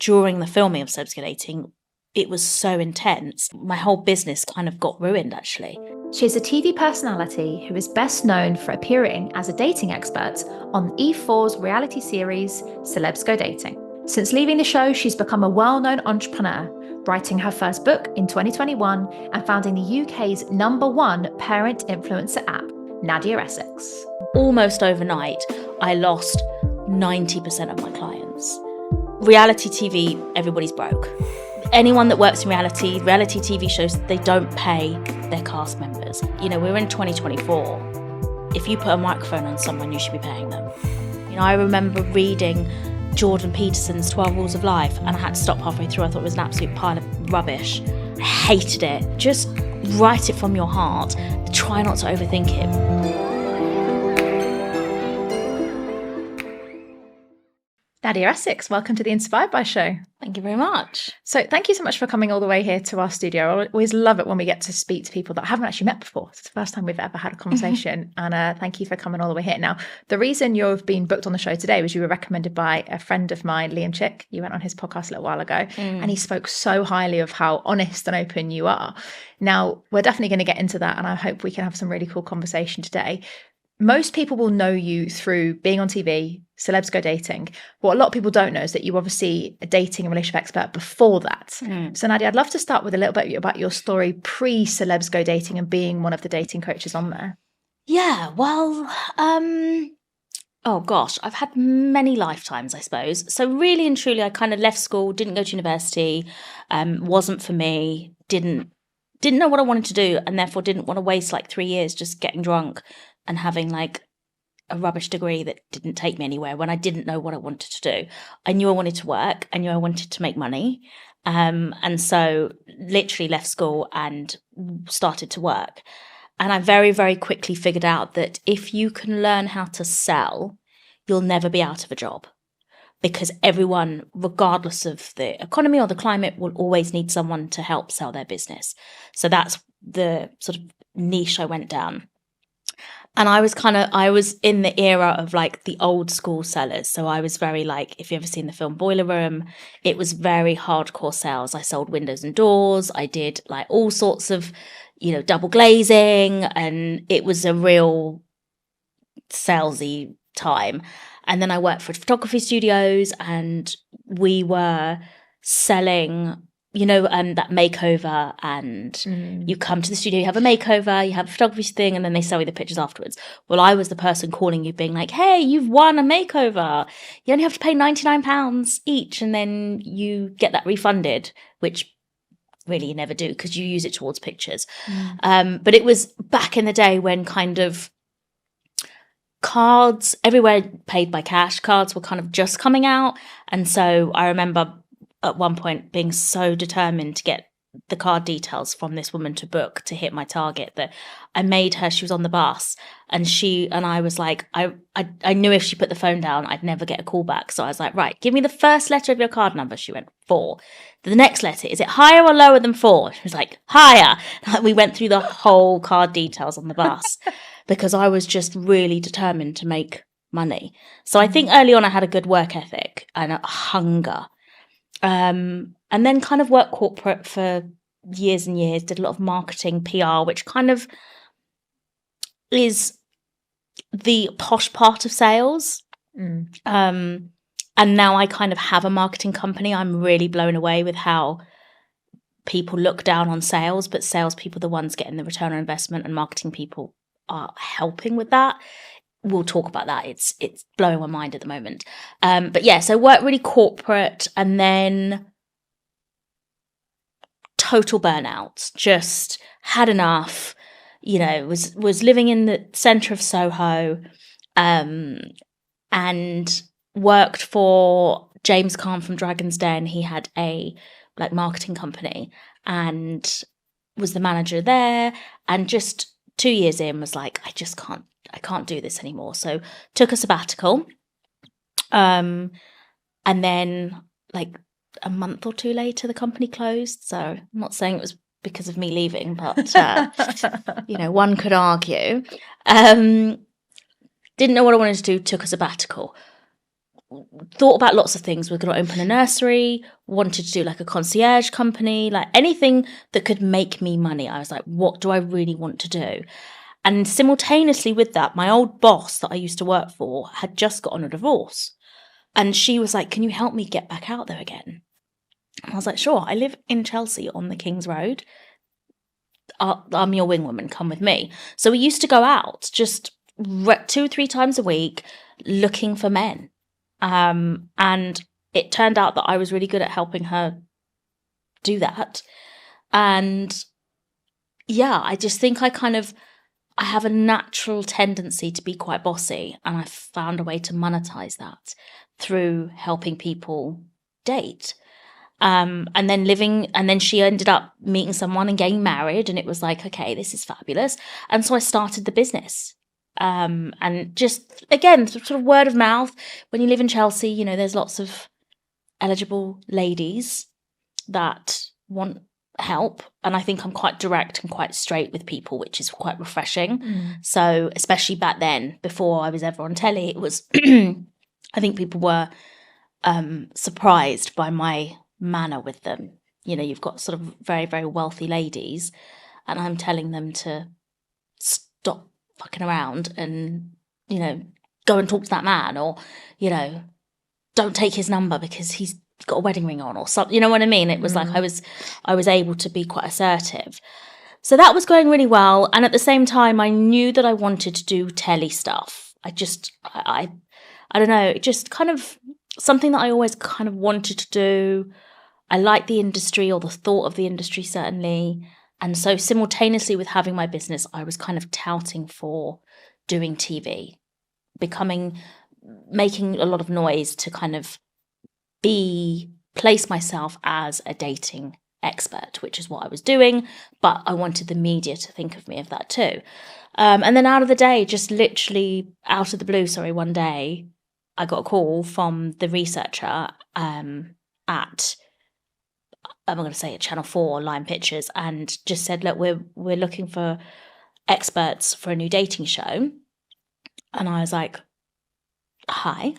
during the filming of Celebs Go Dating, it was so intense. My whole business kind of got ruined, actually. She's a TV personality who is best known for appearing as a dating expert on E4's reality series, Celebs Go Dating. Since leaving the show, she's become a well-known entrepreneur, writing her first book in 2021 and founding the UK's #1 parent influencer app, Nadia Essex. Almost overnight, I lost 90% of my clients. Reality TV, everybody's broke. Anyone that works in reality TV shows, they don't pay their cast members. You know, we're in 2024. If you put a microphone on someone, you should be paying them. You know, I remember reading Jordan Peterson's 12 Rules of Life, and I had to stop halfway through. I thought it was an absolute pile of rubbish. I hated it. Just write it from your heart. Try not to overthink it. Nadia Essex, welcome to the Inspired by Show. Thank you very much. So thank you so much for coming all the way here to our studio. I always love it when we get to speak to people that I haven't actually met before. It's the first time we've ever had a conversation. And thank you for coming all the way here. Now, the reason you've been booked on the show today was you were recommended by a friend of mine, 𝘋𝘢𝘮𝘮. You went on his podcast a little while ago and he spoke so highly of how honest and open you are. Now, we're definitely going to get into that and I hope we can have some really cool conversation today. Most people will know you through being on TV, Celebs Go Dating. What a lot of people don't know is that you were obviously a dating and relationship expert before that. So Nadia, I'd love to start with a little bit about your story pre-Celebs Go Dating and being one of the dating coaches on there. Yeah, well, oh gosh, I've had many lifetimes, I suppose. So really and truly, I kind of left school, didn't go to university, wasn't for me, didn't know what I wanted to do, and therefore didn't want to waste like 3 years just getting drunk and having like a rubbish degree that didn't take me anywhere when I didn't know what I wanted to do. I knew I wanted to work. I knew I wanted to make money. And so literally left school and started to work. And I very, very quickly figured out that if you can learn how to sell, you'll never be out of a job. Because everyone, regardless of the economy or the climate, will always need someone to help sell their business. So that's the sort of niche I went down. And I was in the era of like the old school sellers. So I was very like, if you've ever seen the film Boiler Room, it was very hardcore sales. I sold windows and doors. I did like all sorts of, you know, double glazing. And it was a real salesy time. And then I worked for photography studios and we were selling, you know, that makeover and you come to the studio, you have a makeover, you have a photography thing, and then they sell you the pictures afterwards. Well, I was the person calling you being like, hey, you've won a makeover. You only have to pay £99 each and then you get that refunded, which really you never do because you use it towards pictures. But it was back in the day when kind of cards, everywhere paid by cash, cards were kind of just coming out. And so I remember at one point being so determined to get the card details from this woman to book to hit my target that I made her, she was on the bus and I was like, I knew if she put the phone down, I'd never get a call back. So I was like, right, give me the first letter of your card number. She went 4. The next letter, is it higher or lower than 4? She was like, higher. We went through the whole card details on the bus because I was just really determined to make money. So I think early on I had a good work ethic and a hunger. And then kind of worked corporate for years and years, did a lot of marketing, PR, which kind of is the posh part of sales. And now I kind of have a marketing company. I'm really blown away with how people look down on sales, but salespeople are the ones getting the return on investment and marketing people are helping with that. We'll talk about that. It's blowing my mind at the moment. But yeah, so worked really corporate and then total burnout, just had enough, you know, was living in the centre of Soho and worked for James Caan from Dragon's Den. He had a like marketing company and was the manager there and just 2 years in was like, I can't do this anymore. So took a sabbatical. And then like a month or 2 later, the company closed. So I'm not saying it was because of me leaving, but, you know, one could argue. Didn't know what I wanted to do, took a sabbatical. thought about lots of things. We're going to open a nursery, wanted to do like a concierge company, like anything that could make me money. I was like, what do I really want to do? And simultaneously with that, my old boss that I used to work for had just gotten a divorce. And she was like, can you help me get back out there again? And I was like, sure. I live in Chelsea on the King's Road. I'm your wing woman. Come with me. So we used to go out just 2 or 3 times a week looking for men. And it turned out that I was really good at helping her do that. And yeah, I just think I have a natural tendency to be quite bossy, and I found a way to monetize that through helping people date. And then she ended up meeting someone and getting married, and it was like, okay, this is fabulous. And so I started the business. And just, again, sort of word of mouth. When you live in Chelsea, you know, there's lots of eligible ladies that want help. And I think I'm quite direct and quite straight with people, which is quite refreshing. So especially back then, before I was ever on telly, it was, I think people were surprised by my manner with them. You know, you've got sort of very, very wealthy ladies, and I'm telling them to stop fucking around and, you know, go and talk to that man, or, you know, don't take his number because he's got a wedding ring on, or something. You know what I mean? It was like I was able to be quite assertive. So that was going really well. And at the same time, I knew that I wanted to do telly stuff. I don't know, just kind of something that I always kind of wanted to do. I like the industry, or the thought of the industry, certainly. And so simultaneously with having my business, I was kind of touting for doing TV, making a lot of noise to kind of place myself as a dating expert, which is what I was doing. But I wanted the media to think of me of that too. And then out of the day, just literally out of the blue, one day, I got a call from the researcher at, I'm going to say at Channel 4, Line Pictures, and just said, look, we're looking for experts for a new dating show. And I was like, hi.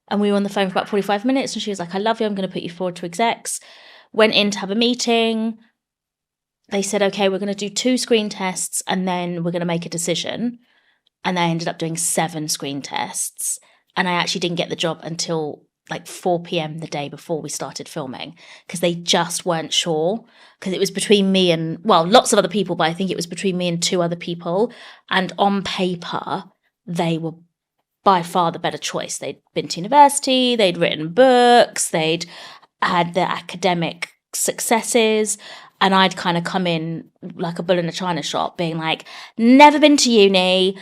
And we were on the phone for about 45 minutes, and she was like, I love you, I'm going to put you forward to execs. Went in to have a meeting. They said, okay, we're going to do 2 screen tests, and then we're going to make a decision. And I ended up doing 7 screen tests. And I actually didn't get the job until like 4 p.m. the day before we started filming, because they just weren't sure, because it was between me and, well, lots of other people, but I think it was between me and 2 other people. And on paper, they were by far the better choice. They'd been to university, they'd written books, they'd had their academic successes, and I'd kind of come in like a bull in a china shop being like, never been to uni,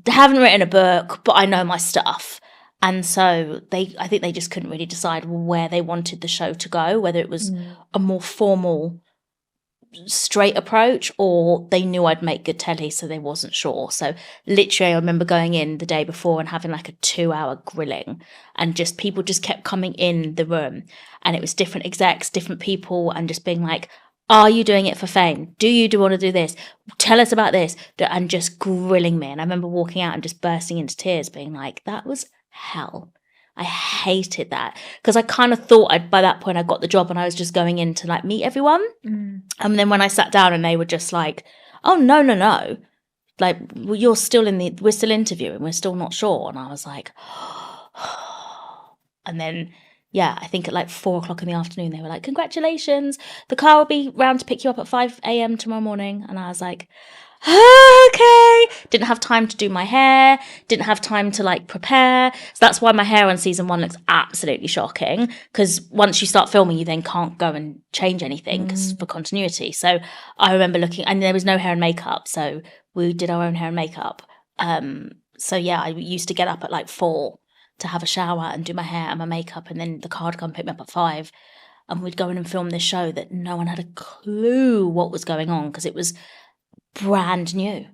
haven't written a book, but I know my stuff. And so I think they just couldn't really decide where they wanted the show to go, whether it was a more formal, straight approach, or they knew I'd make good telly, so they wasn't sure. So literally, I remember going in the day before and having like a 2-hour grilling, and just people just kept coming in the room, and it was different execs, different people, and just being like, are you doing it for fame? Do you want to do this? Tell us about this. And just grilling me. And I remember walking out and just bursting into tears, being like, that was hell. I hated that, because I kind of thought by that point I got the job, and I was just going in to like meet everyone. And then when I sat down and they were just like, oh, no, like, well, we're still interviewing, we're still not sure. And I was like, and then, yeah, I think at like 4:00 in the afternoon, they were like, congratulations, the car will be round to pick you up at 5 a.m. tomorrow morning. And I was like, okay. Didn't have time to do my hair, didn't have time to like prepare. So that's why my hair on season 1 looks absolutely shocking, because once you start filming, you then can't go and change anything for continuity. So I remember looking, and there was no hair and makeup, so we did our own hair and makeup. So yeah, I used to get up at like 4 to have a shower and do my hair and my makeup, and then the car would come pick me up at 5, and we'd go in and film this show that no one had a clue what was going on, because it was brand new.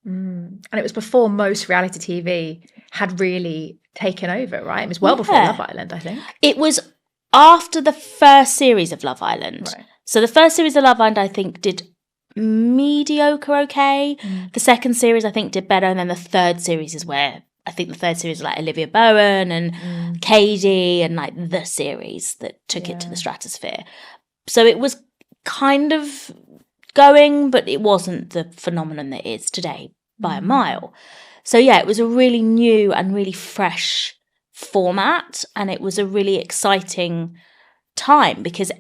And it was before most reality TV had really taken over, right? It was well before Love Island, I think. It was after the first series of Love Island. Right. So the first series of Love Island, I think, did mediocre, okay. The second series, I think, did better. And then the third series is where I think the third series was like 𝘊𝘭𝘮 𝘂𝘮 and Katie and like the series that took it to the stratosphere. So it was kind of going, but it wasn't the phenomenon that it is today by a mile. So yeah, it was a really new and really fresh format, and it was a really exciting time because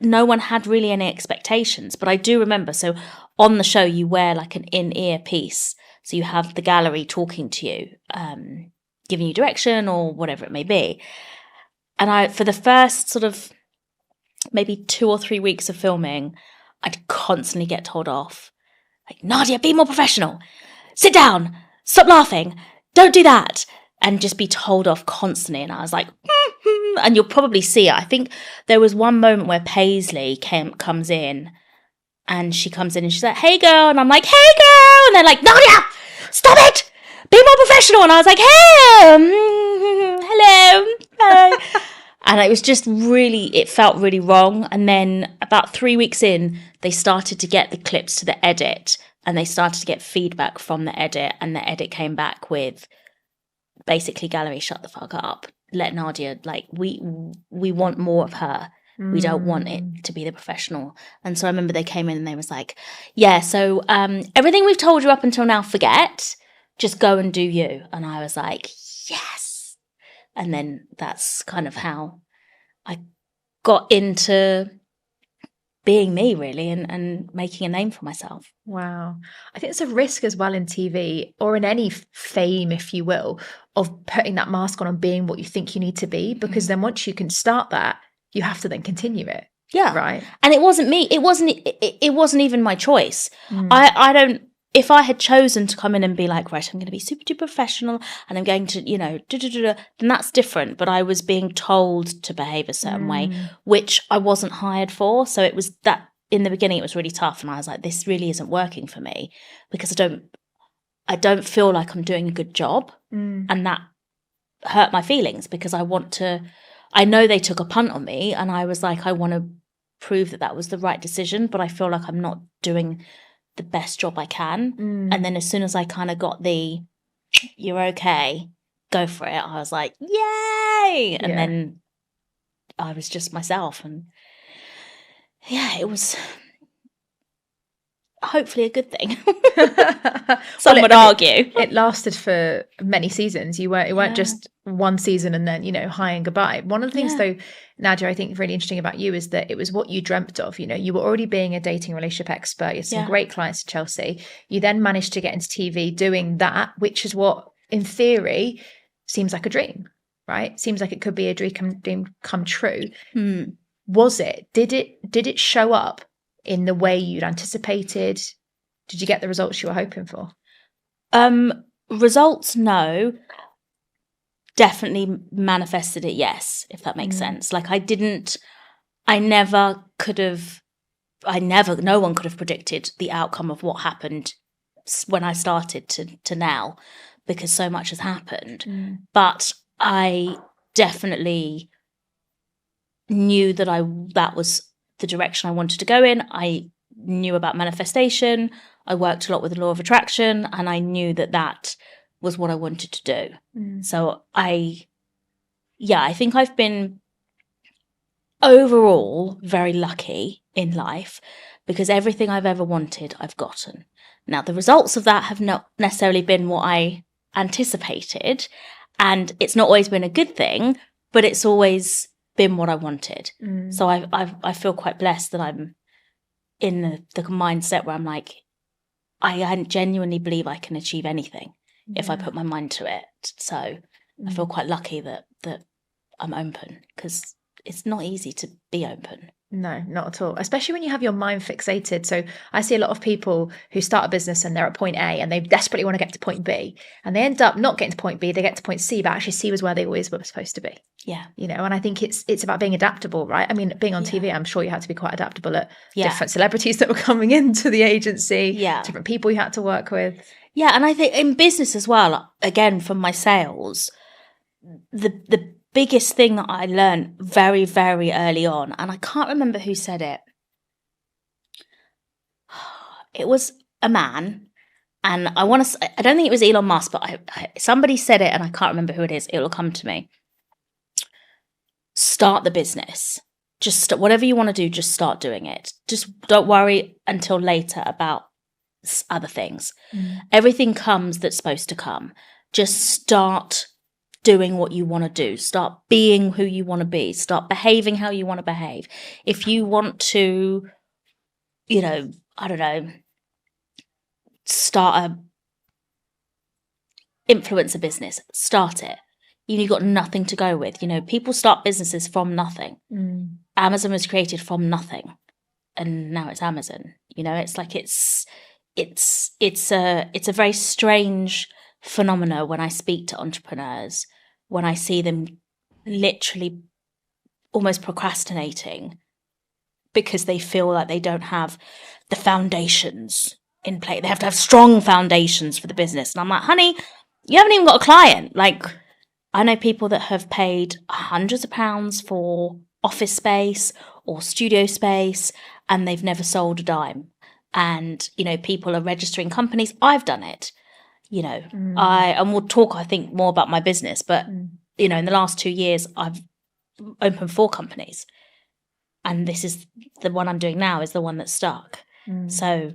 no one had really any expectations. But I do remember, so on the show you wear like an in-ear piece. So you have the gallery talking to you, giving you direction or whatever it may be. And for the first sort of maybe 2 or 3 weeks of filming, I'd constantly get told off. Like, Nadia, be more professional. Sit down. Stop laughing. Don't do that. And just be told off constantly. And I was like, and you'll probably see it. I think there was one moment where Paisley comes in. And she comes in and she's like, hey, girl. And I'm like, hey, girl. And they're like, Nadia, stop it. Be more professional. And I was like, hey, hello. Hi. And it was just really, it felt really wrong. And then about 3 weeks in, they started to get the clips to the edit. And they started to get feedback from the edit. And the edit came back with basically, gallery, shut the fuck up. Let Nadia, like, we want more of her. We don't want it to be the professional. And so I remember they came in and they was like, yeah, so everything we've told you up until now, forget. Just go and do you. And I was like, yes. And then that's kind of how I got into being me, really, and making a name for myself. Wow. I think it's a risk as well in TV or in any fame, if you will, of putting that mask on and being what you think you need to be. Because then once you can start that, you have to then continue it. Yeah. Right. And it wasn't me. It wasn't even my choice. I don't, if I had chosen to come in and be like, right, I'm going to be super duper professional and I'm going to, then that's different. But I was being told to behave a certain way, which I wasn't hired for. So it was that in the beginning, it was really tough. And I was like, this really isn't working for me because I don't feel like I'm doing a good job. And that hurt my feelings because I know they took a punt on me and I was like, I want to prove that was the right decision, but I feel like I'm not doing the best job I can. And then as soon as I kind of got the, you're okay, go for it, I was like, yay! And then I was just myself. And yeah, it was hopefully a good thing. Some would argue. It lasted for many seasons. It weren't just one season and then, hi and goodbye. One of the things though, Nadia, I think really interesting about you is that it was what you dreamt of. You were already being a dating relationship expert. You had some great clients at Chelsea. You then managed to get into TV doing that, which is what in theory seems like a dream, right? Seems like it could be a dream come true. Was it? Did it show up in the way you'd anticipated? Did you get the results you were hoping for? Results, no. Definitely manifested it, yes, if that makes sense. Like no one could have predicted the outcome of what happened when I started to now, because so much has happened. But I definitely knew that was the direction I wanted to go in. I knew about manifestation. I worked a lot with the law of attraction, and I knew that was what I wanted to do. So I think I've been overall very lucky in life because everything I've ever wanted, I've gotten. Now, the results of that have not necessarily been what I anticipated, and it's not always been a good thing, but it's always been what I wanted. So I feel quite blessed that I'm in the mindset where I'm like, I genuinely believe I can achieve anything if I put my mind to it. So I feel quite lucky that I'm open, because it's not easy to be open. No, not at all. Especially when you have your mind fixated. So I see a lot of people who start a business and they're at point A and they desperately want to get to point B, and they end up not getting to point B, they get to point C, but actually C was where they always were supposed to be. Yeah. And I think it's about being adaptable, right? I mean, being on TV, I'm sure you had to be quite adaptable at different celebrities that were coming into the agency, different people you had to work with. Yeah, and I think in business as well, again, from my sales, the biggest thing that I learned very, very early on, and I can't remember who said it. It was a man, And I don't think it was Elon Musk, but somebody said it and I can't remember who it is. It will come to me. Start the business. Just whatever you want to do, just start doing it. Just don't worry until later about other things. Everything comes that's supposed to come. Just start doing what you want to do. Start being who you want to be. Start behaving how you want to behave. If you want to, I don't know, start a influencer business, start it. You've got nothing to go with. People start businesses from nothing. Amazon was created from nothing, and now it's Amazon. It's like it's a very strange phenomena when I speak to entrepreneurs, when I see them literally almost procrastinating because they feel like they don't have the foundations in place. They have to have strong foundations for the business. And I'm like, honey, you haven't even got a client. Like, I know people that have paid hundreds of pounds for office space or studio space, and they've never sold a dime. And, people are registering companies. I've done it, and we'll talk, I think, more about my business. But, in the last 2 years, I've opened 4 companies. And this is the one I'm doing now is the one that's stuck. So,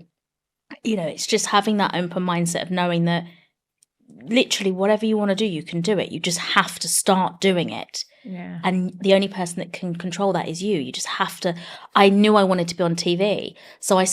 it's just having that open mindset of knowing that literally whatever you want to do, you can do it. You just have to start doing it. Yeah. And the only person that can control that is you. You just have to. I knew I wanted to be on TV. So I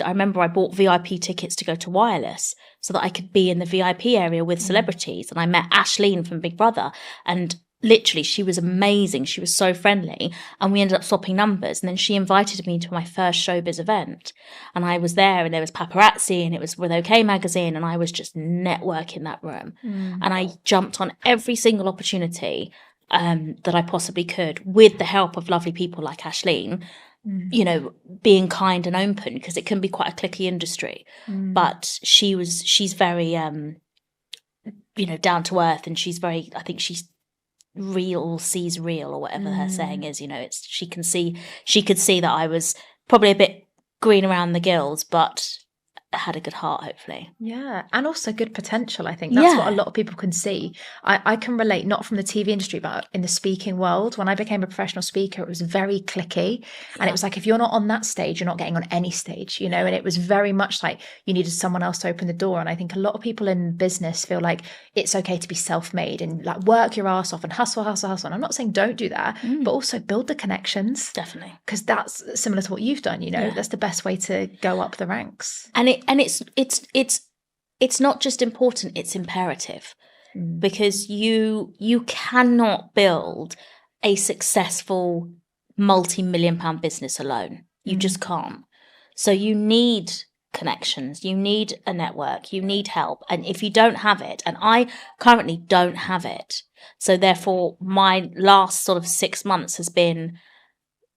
remember I bought VIP tickets to go to Wireless so that I could be in the VIP area with celebrities. And I met Ashleen from Big Brother, and literally she was amazing. She was so friendly, and we ended up swapping numbers. And then she invited me to my first showbiz event, and I was there, and there was paparazzi, and it was with OK Magazine, and I was just networking that room. And I jumped on every single opportunity that I possibly could, with the help of lovely people like Ashleen, being kind and open, because it can be quite a cliquey industry. But she's very, down to earth, and she's very, I think she's real, sees real, or whatever her saying is. She could see that I was probably a bit green around the gills, but had a good heart, hopefully. Yeah, and also good potential. I think that's what a lot of people can see. I can relate, not from the TV industry, but in the speaking world. When I became a professional speaker, it was very cliquey, and it was like, if you're not on that stage, you're not getting on any stage, and it was very much like you needed someone else to open the door. And I think a lot of people in business feel like it's okay to be self-made and like work your ass off and hustle. And I'm not saying don't do that, but also build the connections. Definitely, because that's similar to what you've done. That's the best way to go up the ranks. And it's not just important, it's imperative, because you cannot build a successful multi-million-pound business alone. You just can't. So you need connections, you need a network, you need help. And if you don't have it, and I currently don't have it, so therefore my last sort of 6 months has been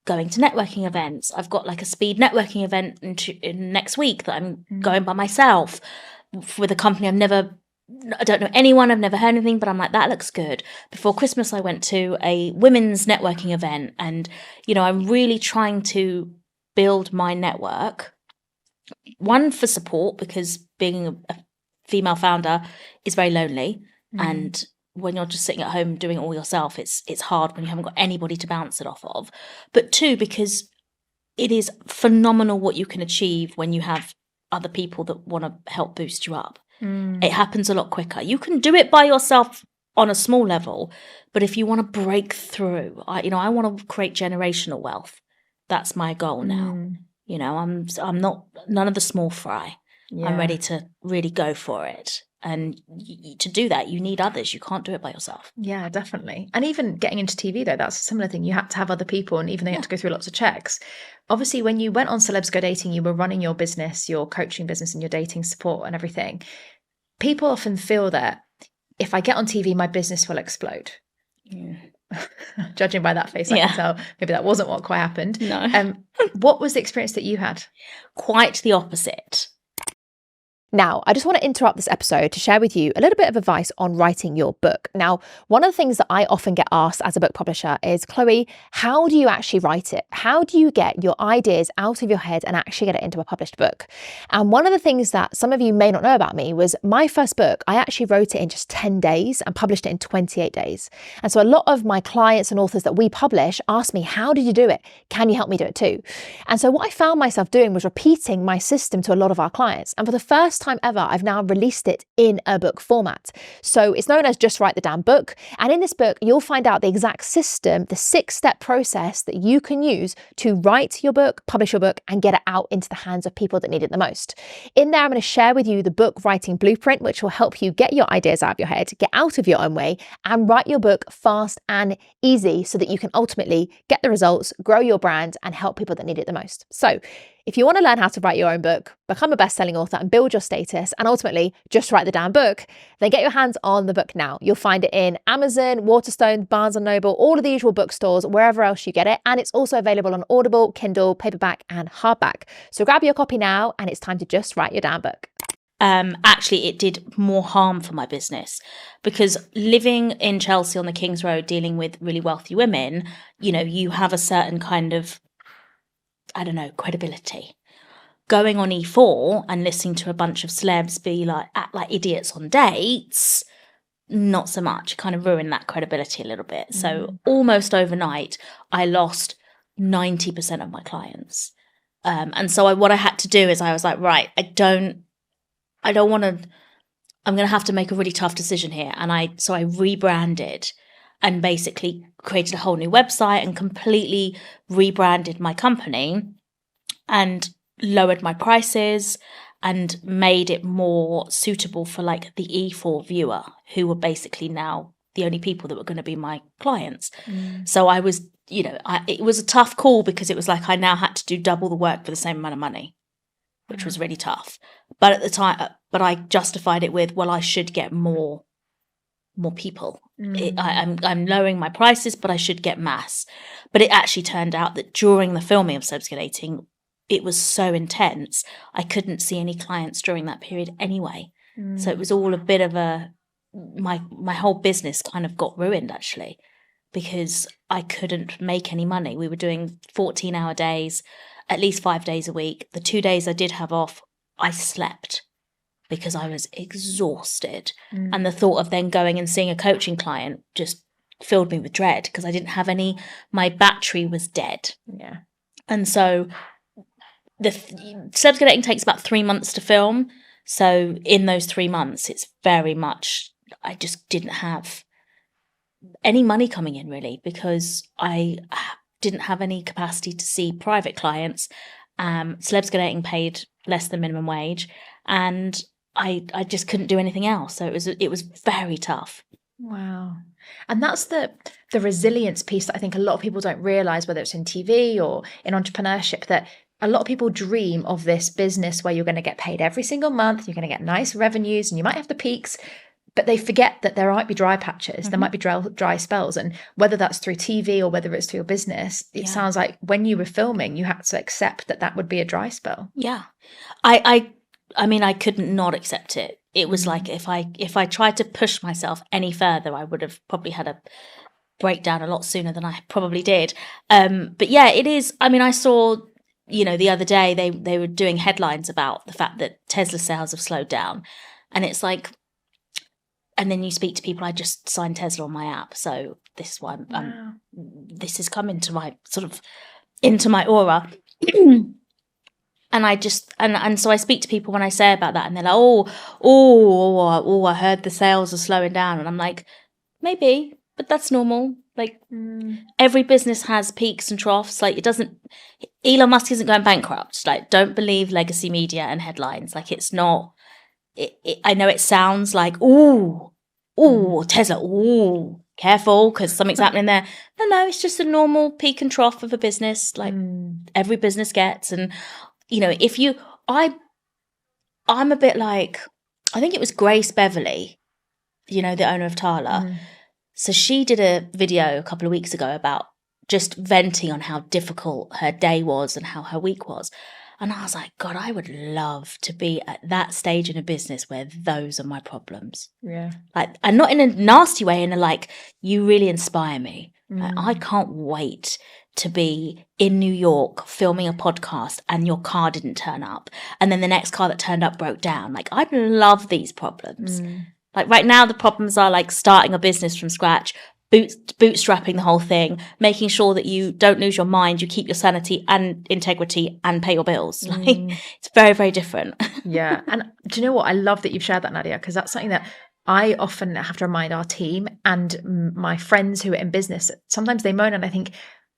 going to networking events. I've got like a speed networking event in next week that I'm going by myself with a company I don't know anyone, I've never heard anything, but I'm like, that looks good. Before Christmas, I went to a women's networking event, and, I'm really trying to build my network. One, for support, because being a female founder is very lonely, and when you're just sitting at home doing it all yourself, it's hard when you haven't got anybody to bounce it off of. But 2, because it is phenomenal what you can achieve when you have other people that want to help boost you up. It happens a lot quicker. You can do it by yourself on a small level, but if you want to break through, I want to create generational wealth. That's my goal now. I'm not none of the small fry. I'm ready to really go for it. And to do that, you need others. You can't do it by yourself. Yeah, definitely. And even getting into TV, though, that's a similar thing. You have to have other people, and even though you have to go through lots of checks. Obviously, when you went on Celebs Go Dating, you were running your business, your coaching business, and your dating support and everything. People often feel that if I get on TV, my business will explode. Judging by that face, I can tell maybe that wasn't what quite happened. No. What was the experience that you had? Quite the opposite. Now, I just want to interrupt this episode to share with you a little bit of advice on writing your book. Now, one of the things that I often get asked as a book publisher is, Chloe, how do you actually write it? How do you get your ideas out of your head and actually get it into a published book? And one of the things that some of you may not know about me was my first book, I actually wrote it in just 10 days and published it in 28 days. And so a lot of my clients and authors that we publish ask me, how did you do it? Can you help me do it too? And so what I found myself doing was repeating my system to a lot of our clients. And for the first time ever, I've now released it in a book format. So it's known as Just Write the Damn Book. And in this book, you'll find out the exact system, the 6-step process that you can use to write your book, publish your book, and get it out into the hands of people that need it the most. In there, I'm going to share with you the book writing blueprint, which will help you get your ideas out of your head, get out of your own way, and write your book fast and easy so that you can ultimately get the results, grow your brand, and help people that need it the most. So if you want to learn how to write your own book, become a best-selling author and build your status, and ultimately just write the damn book, then get your hands on the book now. You'll find it in Amazon, Waterstones, Barnes & Noble, all of the usual bookstores, wherever else you get it. And it's also available on Audible, Kindle, paperback, and hardback. So grab your copy now, and it's time to just write your damn book. Actually, it did more harm for my business, because living in Chelsea on the King's Road, dealing with really wealthy women, you know, you have a certain kind of, I don't know, credibility. Going on E4 and listening to a bunch of celebs act like idiots on dates, not so much. It kind of ruined that credibility a little bit. So almost overnight, I lost 90% of my clients. And so what I had to do is I was like, right, I don't want to, I'm going to have to make a really tough decision here. And so I rebranded and basically created a whole new website and completely rebranded my company and lowered my prices and made it more suitable for like the E4 viewer, who were basically now the only people that were going to be my clients. So I was, you know, it was a tough call, because it was like I now had to do double the work for the same amount of money, which was really tough. But at the time, I justified it with, well, I should get more people. I'm lowering my prices, but I should get mass. But it actually turned out that during the filming of Celebs Go Dating, it was so intense, I couldn't see any clients during that period anyway. So it was all a bit of my whole business kind of got ruined, actually, because I couldn't make any money. We were doing 14-hour days, at least 5 days a week. The 2 days I did have off, I slept because I was exhausted. And the thought of then going and seeing a coaching client just filled me with dread, because I didn't have my battery was dead. Yeah. And so the Celebs Go Dating takes about 3 months to film. So in those 3 months, it's very much, I just didn't have any money coming in, really, because I didn't have any capacity to see private clients. Celebs Go Dating paid less than minimum wage, and I just couldn't do anything else. So it was very tough. Wow. And that's the resilience piece that I think a lot of people don't realize, whether it's in TV or in entrepreneurship, that a lot of people dream of this business where you're going to get paid every single month, you're going to get nice revenues, and you might have the peaks, but they forget that there might be dry patches, there might be dry spells. And whether that's through TV or whether it's through your business, it sounds like when you were filming, you had to accept that would be a dry spell. Yeah. I mean, I couldn't not accept it. It was like if I tried to push myself any further, I would have probably had a breakdown a lot sooner than I probably did. But yeah, it is. I mean, I saw, you know, the other day they were doing headlines about the fact that Tesla sales have slowed down, and it's like, and then you speak to people. I just signed Tesla on my app, so this is why this has come into my into my aura. And I just and so I speak to people when I say about that, and they're like, oh, I heard the sales are slowing down, and I'm like, maybe, but that's normal. Like every business has peaks and troughs. Like Elon Musk isn't going bankrupt. Like, don't believe legacy media and headlines. Like, it's not. I know it sounds like Tesla, careful, because something's happening there. No, it's just a normal peak and trough of a business, like every business gets. And you know, I'm a bit like, I think it was Grace Beverly, you know, the owner of Tala. So she did a video a couple of weeks ago about just venting on how difficult her day was and how her week was. And I was like, God, I would love to be at that stage in a business where those are my problems. Yeah. Like, and not in a nasty way, in a like, you really inspire me. Like, I can't wait to be in New York filming a podcast and your car didn't turn up. And then the next car that turned up broke down. Like, I'd love these problems. Like right now, the problems are like starting a business from scratch, bootstrapping the whole thing, making sure that you don't lose your mind, you keep your sanity and integrity and pay your bills. Like, it's very, very different. Yeah. And do you know what? I love that you've shared that, Nadia, because that's something that I often have to remind our team and my friends who are in business. Sometimes they moan and I think,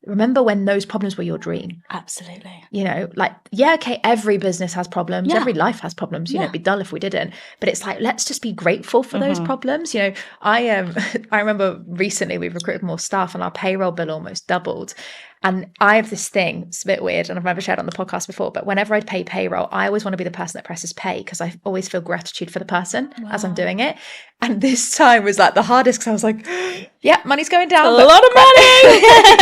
remember when those problems were your dream? Absolutely. You know, like, yeah, okay, every business has problems. Yeah. Every life has problems. You know, it'd be dull if we didn't. But it's like, let's just be grateful for those problems. You know, I remember recently we recruited more staff and our payroll bill almost doubled. And I have this thing, it's a bit weird, and I've never shared on the podcast before, but whenever I'd pay payroll, I always want to be the person that presses pay because I always feel gratitude for the person as I'm doing it. And this time was like the hardest because I was like, yeah, money's going down. A lot of money.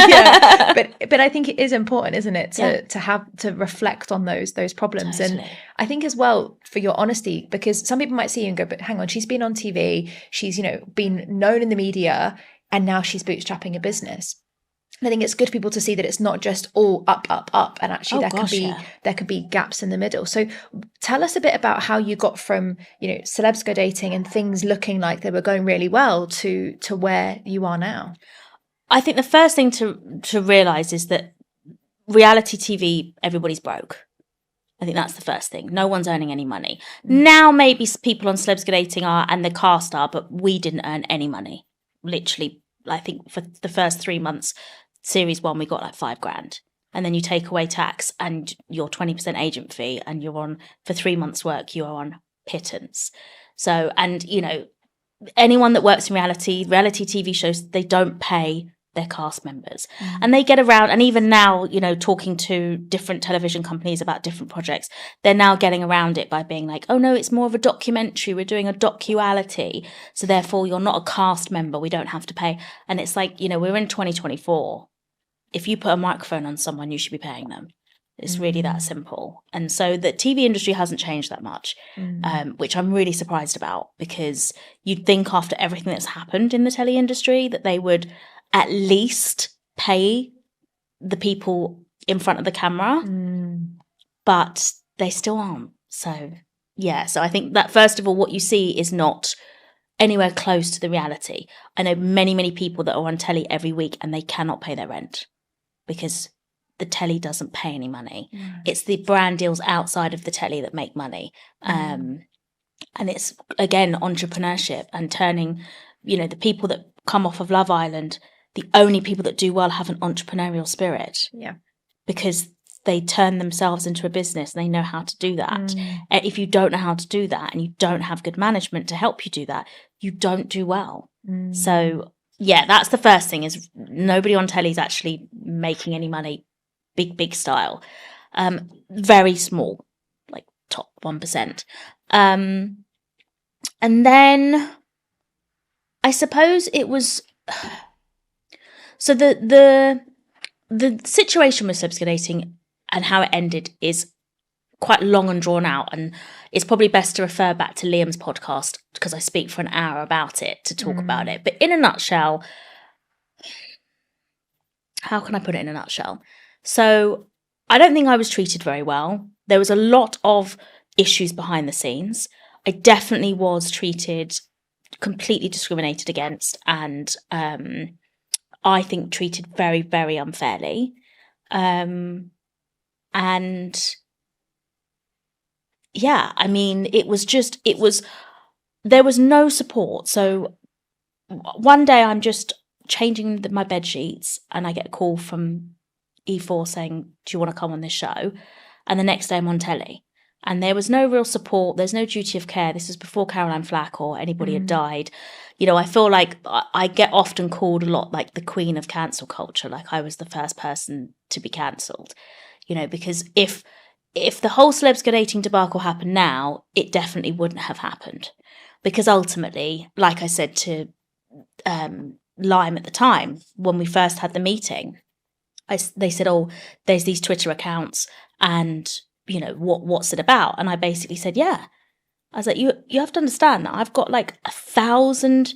Yeah. But I think it is important, isn't it, to reflect on those problems. Totally. And I think as well for your honesty, because some people might see you and go, but hang on, she's been on TV, she's, you know, been known in the media, and now she's bootstrapping a business. I think it's good for people to see that it's not just all up, and actually there could be gaps in the middle. So tell us a bit about how you got from, you know, Celebs Go Dating and things looking like they were going really well to where you are now. I think the first thing to realize is that reality TV, everybody's broke. I think that's the first thing. No one's earning any money. Now maybe people on Celebs Go Dating are and the cast are, but we didn't earn any money. Literally, I think for the first 3 months, series 1, we got like $5,000. And then you take away tax and your 20% agent fee and you're on, for 3 months work, you are on pittance. So, and you know, anyone that works in reality TV shows, they don't pay their cast members. And they get around, and even now, you know, talking to different television companies about different projects, they're now getting around it by being like, oh no, it's more of a documentary, we're doing a docuality, so therefore you're not a cast member, we don't have to pay. And it's like, you know, we're in 2024. If you put a microphone on someone, you should be paying them. It's really that simple. And so the TV industry hasn't changed that much, which I'm really surprised about, because you'd think after everything that's happened in the telly industry that they would at least pay the people in front of the camera, but they still aren't. So, yeah. So I think that, first of all, what you see is not anywhere close to the reality. I know many, many people that are on telly every week and they cannot pay their rent because the telly doesn't pay any money. It's the brand deals outside of the telly that make money. And it's, again, entrepreneurship and turning, you know, the people that come off of Love Island, the only people that do well have an entrepreneurial spirit. Yeah. Because they turn themselves into a business and they know how to do that. If you don't know how to do that and you don't have good management to help you do that, you don't do well. So, yeah, that's the first thing, is nobody on telly is actually making any money, big style. Very small, like top 1%. And then I suppose it was... So the situation with Celebs Go Dating and how it ended is quite long and drawn out, and it's probably best to refer back to Liam's podcast because I speak for an hour about it to talk about it. But in a nutshell, how can I put it in a nutshell? So I don't think I was treated very well. There was a lot of issues behind the scenes. I definitely was completely discriminated against, and I think treated very, very unfairly. And yeah, I mean, there was no support. So one day I'm just changing my bed sheets and I get a call from E4 saying, do you want to come on this show? And the next day I'm on telly. And there was no real support. There's no duty of care. This was before Caroline Flack or anybody had died. You know, I feel like I get often called a lot like the queen of cancel culture. Like I was the first person to be cancelled, you know, because if the whole Celebs Go Dating debacle happened now, it definitely wouldn't have happened. Because ultimately, like I said to Lime at the time, when we first had the meeting, they said, oh, there's these Twitter accounts and what's it about? And I basically said, yeah. I was like, you have to understand that I've got like thousands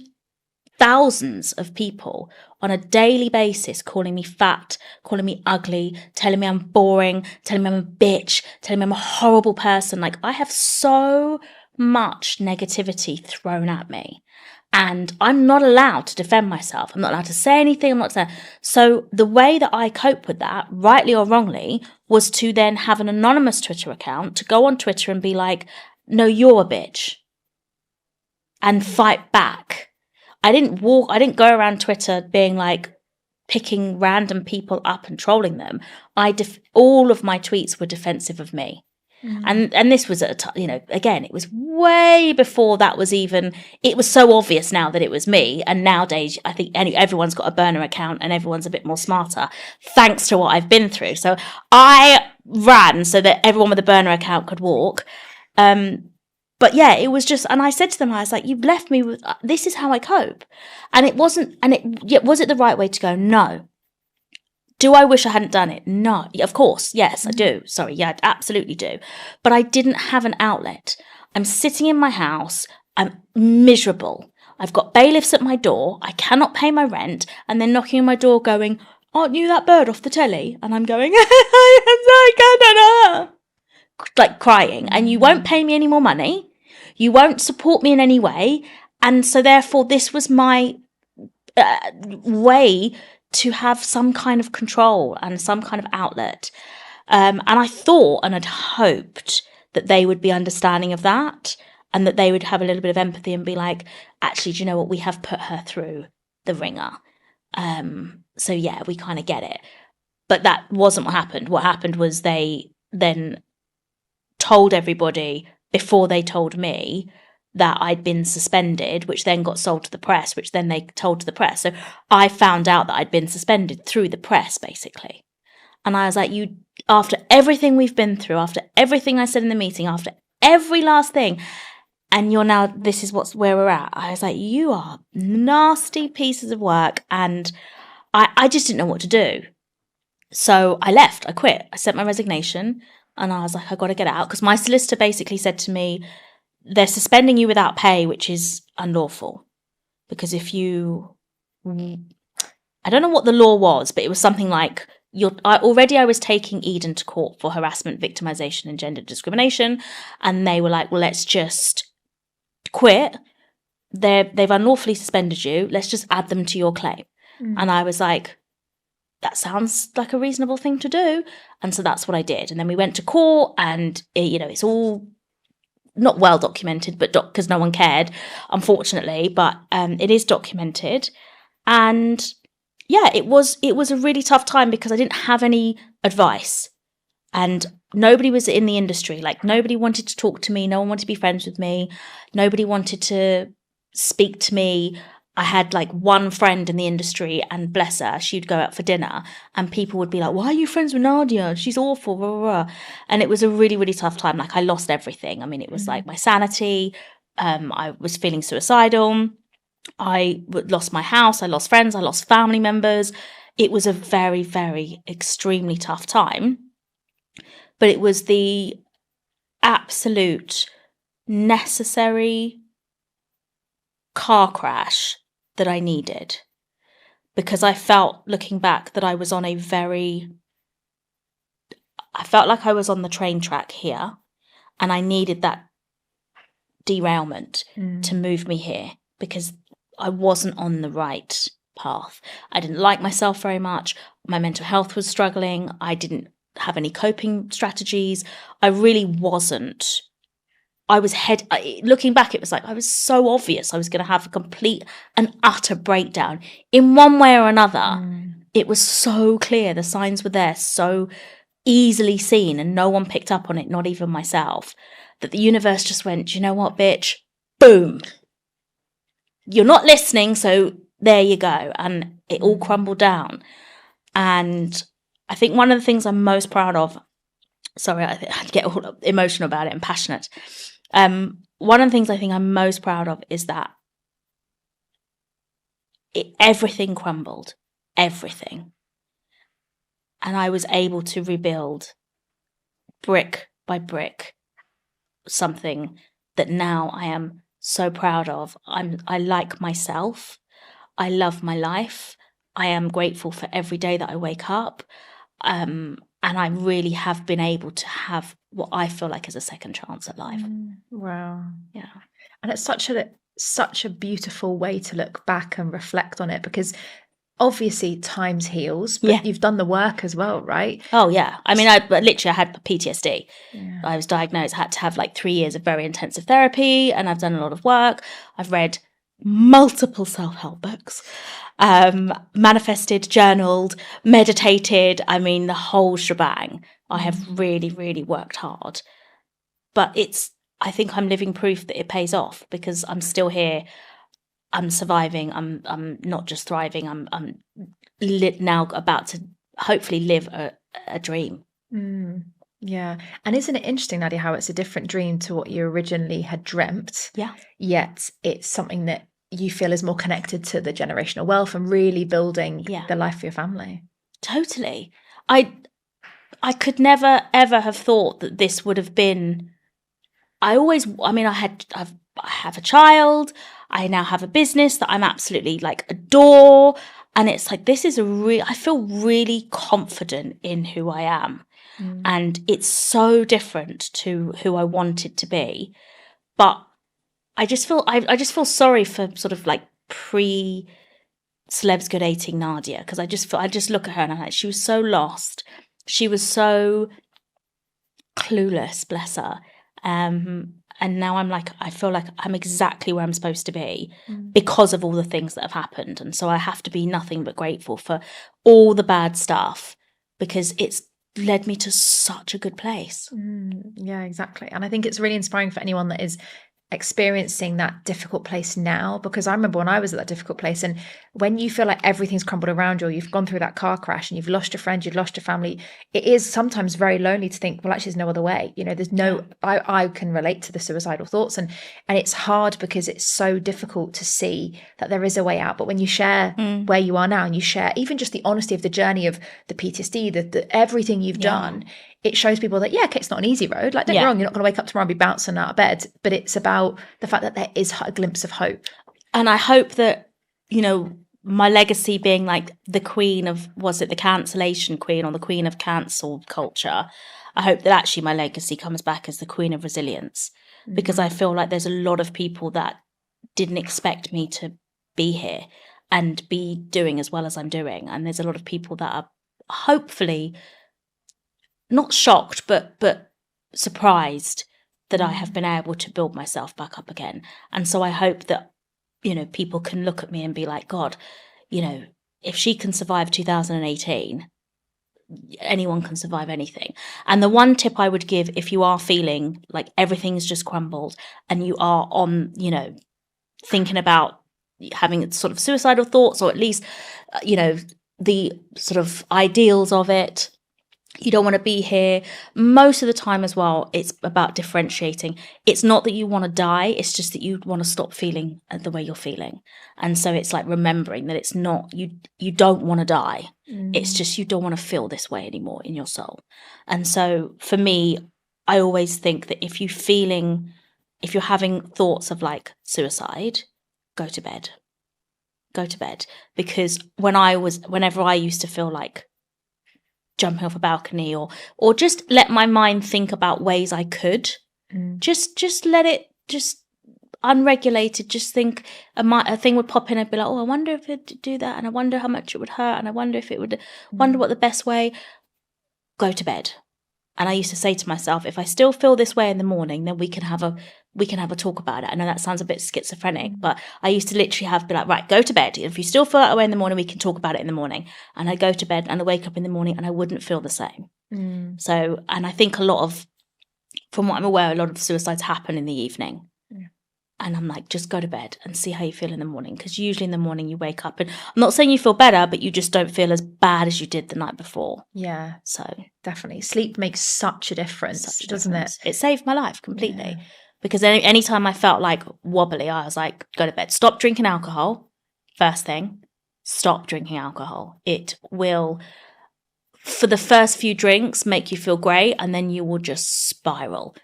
of people on a daily basis calling me fat, calling me ugly, telling me I'm boring, telling me I'm a bitch, telling me I'm a horrible person. Like, I have so much negativity thrown at me, and I'm not allowed to defend myself. I'm not allowed to say anything. I'm not saying. So the way that I cope with that, rightly or wrongly, was to then have an anonymous Twitter account, to go on Twitter and be like, no, you're a bitch, and fight back. I didn't go around Twitter being like picking random people up and trolling them. All of my tweets were defensive of me. And this was at a time, again, it was way before that was even, it was so obvious now that it was me. And nowadays, I think everyone's got a burner account and everyone's a bit more smarter, thanks to what I've been through. So I ran so that everyone with a burner account could walk. But yeah, it was just, and I said to them, I was like, you've left me with, this is how I cope. And it wasn't, was it the right way to go? No. Do I wish I hadn't done it? No. Of course. Yes, I do. Sorry. Yeah, I absolutely do. But I didn't have an outlet. I'm sitting in my house. I'm miserable. I've got bailiffs at my door. I cannot pay my rent. And they're knocking on my door going, aren't you that bird off the telly? And I'm going, like crying. And you won't pay me any more money. You won't support me in any way. And so therefore, this was my way to have some kind of control and some kind of outlet. And I thought and had hoped that they would be understanding of that, and that they would have a little bit of empathy and be like, actually, do you know what? We have put her through the ringer. So yeah, we kind of get it. But that wasn't what happened. What happened was they then told everybody before they told me that I'd been suspended, which then got sold to the press, which then they told to the press. So I found out that I'd been suspended through the press, basically. And I was like, after everything we've been through, after everything I said in the meeting, after every last thing, and you're now, this is where we're at. I was like, you are nasty pieces of work. And I just didn't know what to do. So I left, I quit. I sent my resignation and I was like, I got to get out. Because my solicitor basically said to me, they're suspending you without pay, which is unlawful. Because if you, I don't know what the law was, but it was something like, I was taking Eden to court for harassment, victimization, and gender discrimination. And they were like, well, let's just quit. They've unlawfully suspended you. Let's just add them to your claim. And I was like, that sounds like a reasonable thing to do. And so that's what I did. And then we went to court, and it's all not well documented, but because no one cared, unfortunately, but it is documented. And yeah, it was a really tough time because I didn't have any advice, and nobody was in the industry. Like, nobody wanted to talk to me. No one wanted to be friends with me. Nobody wanted to speak to me. I had like one friend in the industry, and bless her, she'd go out for dinner and people would be like, why are you friends with Nadia? She's awful, blah, blah, blah. And it was a really, really tough time. Like, I lost everything. I mean, it was like my sanity. I was feeling suicidal. I lost my house. I lost friends. I lost family members. It was a very, very extremely tough time. But it was the absolute necessary car crash that I needed, because I felt, looking back, that I felt like I was on the train track here, and I needed that derailment to move me here, because I wasn't on the right path. I didn't like myself very much. My mental health was struggling. I didn't have any coping strategies. I really wasn't. Looking back, it was like I was so obvious I was going to have a complete and utter breakdown in one way or another. It was so clear. The signs were there, so easily seen, and no one picked up on it, not even myself, that the universe just went, do you know what, bitch? Boom. You're not listening, so there you go. And it all crumbled down. And I think one of the things I'm most proud of, sorry, I get all emotional about it and passionate. One of the things I think I'm most proud of is that everything crumbled, everything. And I was able to rebuild brick by brick something that now I am so proud of. I like myself. I love my life. I am grateful for every day that I wake up. And I really have been able to have what I feel like is a second chance at life. Wow. Yeah. And it's such a beautiful way to look back and reflect on it, because obviously times heals, but you've done the work as well, right? Oh, yeah. I mean, I had PTSD. Yeah. I was diagnosed, had to have like 3 years of very intensive therapy, and I've done a lot of work. I've read multiple self-help books, manifested, journaled, meditated. I mean, the whole shebang. I have really, really worked hard. But I think I'm living proof that it pays off, because I'm still here. I'm surviving. I'm not just thriving. I'm now about to hopefully live a dream. Yeah. And isn't it interesting, Nadia, how it's a different dream to what you originally had dreamt? Yeah. Yet it's something that you feel is more connected to the generational wealth and really building the life for your family. Totally. I could never ever have thought that this would have been. I have a child. I now have a business that I'm absolutely like adore. And it's like, I feel really confident in who I am. And it's so different to who I wanted to be. But I just feel sorry for sort of like Celebs Go Dating Nadia, because I just look at her and I'm like, she was so lost. She was so clueless, bless her. And now I'm like, I feel like I'm exactly where I'm supposed to be because of all the things that have happened. And so I have to be nothing but grateful for all the bad stuff, because it's led me to such a good place. Yeah, exactly. And I think it's really inspiring for anyone that is experiencing that difficult place now, because I remember when I was at that difficult place, and when you feel like everything's crumbled around you, or you've gone through that car crash and you've lost your friend, you've lost your family, it is sometimes very lonely to think, well, actually there's no other way. There's no, I can relate to the suicidal thoughts, and it's hard because it's so difficult to see that there is a way out. But when you share where you are now, and you share even just the honesty of the journey of the PTSD, the everything you've done, it shows people that, okay, it's not an easy road. Like, don't get me wrong, you're not going to wake up tomorrow and be bouncing out of bed, but it's about the fact that there is a glimpse of hope. And I hope that, my legacy being like the queen of, was it the cancellation queen or the queen of cancel culture? I hope that actually my legacy comes back as the queen of resilience, because I feel like there's a lot of people that didn't expect me to be here and be doing as well as I'm doing. And there's a lot of people that are hopefully not shocked, but surprised that I have been able to build myself back up again. And so I hope that, people can look at me and be like, God, if she can survive 2018, anyone can survive anything. And the one tip I would give, if you are feeling like everything's just crumbled and you are on, thinking about having sort of suicidal thoughts, or at least, the sort of ideals of it, you don't want to be here. Most of the time as well, it's about differentiating. It's not that you want to die. It's just that you want to stop feeling the way you're feeling. And so it's like remembering that it's not, you don't want to die. It's just you don't want to feel this way anymore in your soul. And so for me, I always think that if you're having thoughts of like suicide, go to bed. Go to bed. Because whenever I used to feel like jumping off a balcony or just let my mind think about ways I could, just let it just unregulated, just think a thing would pop in and be like, oh, I wonder if it'd do that, and I wonder how much it would hurt, and I wonder if it would, wonder what the best way, go to bed. And I used to say to myself, if I still feel this way in the morning, then we can have a talk about it. I know that sounds a bit schizophrenic, but I used to literally be like, right, go to bed. If you still feel that way in the morning, we can talk about it in the morning. And I go to bed and I wake up in the morning and I wouldn't feel the same. So, and I think from what I'm aware, a lot of suicides happen in the evening. And I'm like, just go to bed and see how you feel in the morning. Because usually in the morning you wake up and I'm not saying you feel better, but you just don't feel as bad as you did the night before. Yeah. So definitely. Sleep makes such a difference, doesn't it? It saved my life completely. Yeah. Because anytime I felt like wobbly, I was like, go to bed. Stop drinking alcohol. First thing, stop drinking alcohol. It will for the first few drinks make you feel great, and then you will just spiral.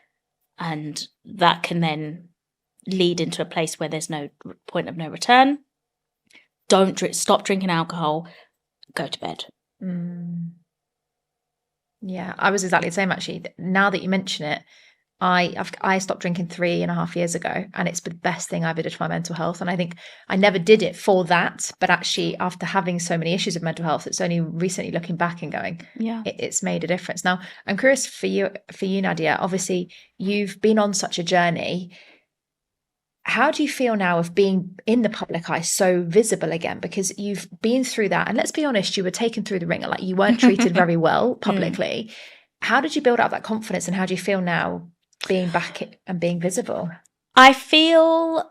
And that can then lead into a place where there's no point of no return. Stop drinking alcohol, go to bed. Yeah, I was exactly the same, actually. Now that you mention it, I stopped drinking 3.5 years ago, and it's the best thing I ever did for my mental health. And I think I never did it for that, but actually after having so many issues with mental health, it's only recently looking back and going, yeah, it's made a difference. Now, I'm curious for you, Nadia, obviously you've been on such a journey. How do you feel now of being in the public eye, so visible again? Because you've been through that, and let's be honest, you were taken through the ringer, like you weren't treated very well publicly. How did you build up that confidence, and how do you feel now being back and being visible? I feel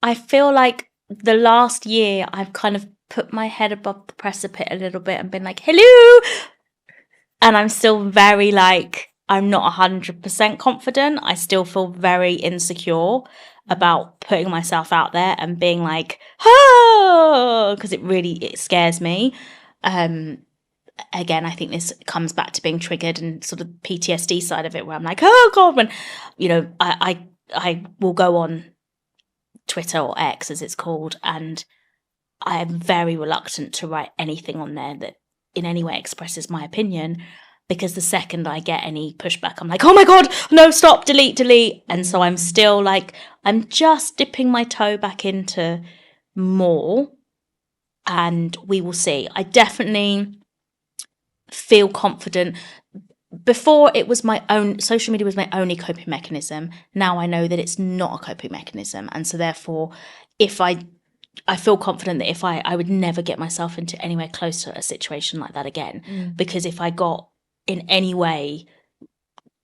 like the last year I've kind of put my head above the precipice a little bit and been like, hello. And I'm still very like, I'm not 100% confident. I still feel very insecure about putting myself out there and being like, oh, because it scares me. Again, I think this comes back to being triggered and sort of PTSD side of it, where I'm like, oh God, when, I will go on Twitter, or X as it's called, and I am very reluctant to write anything on there that in any way expresses my opinion, because the second I get any pushback, I'm like, oh my God, no, stop, delete. And so I'm still like, I'm just dipping my toe back into more, and we will see. I definitely feel confident. Before, it was social media was my only coping mechanism. Now I know that it's not a coping mechanism. And so therefore, if I feel confident that if I would never get myself into anywhere close to a situation like that again, because if I got in any way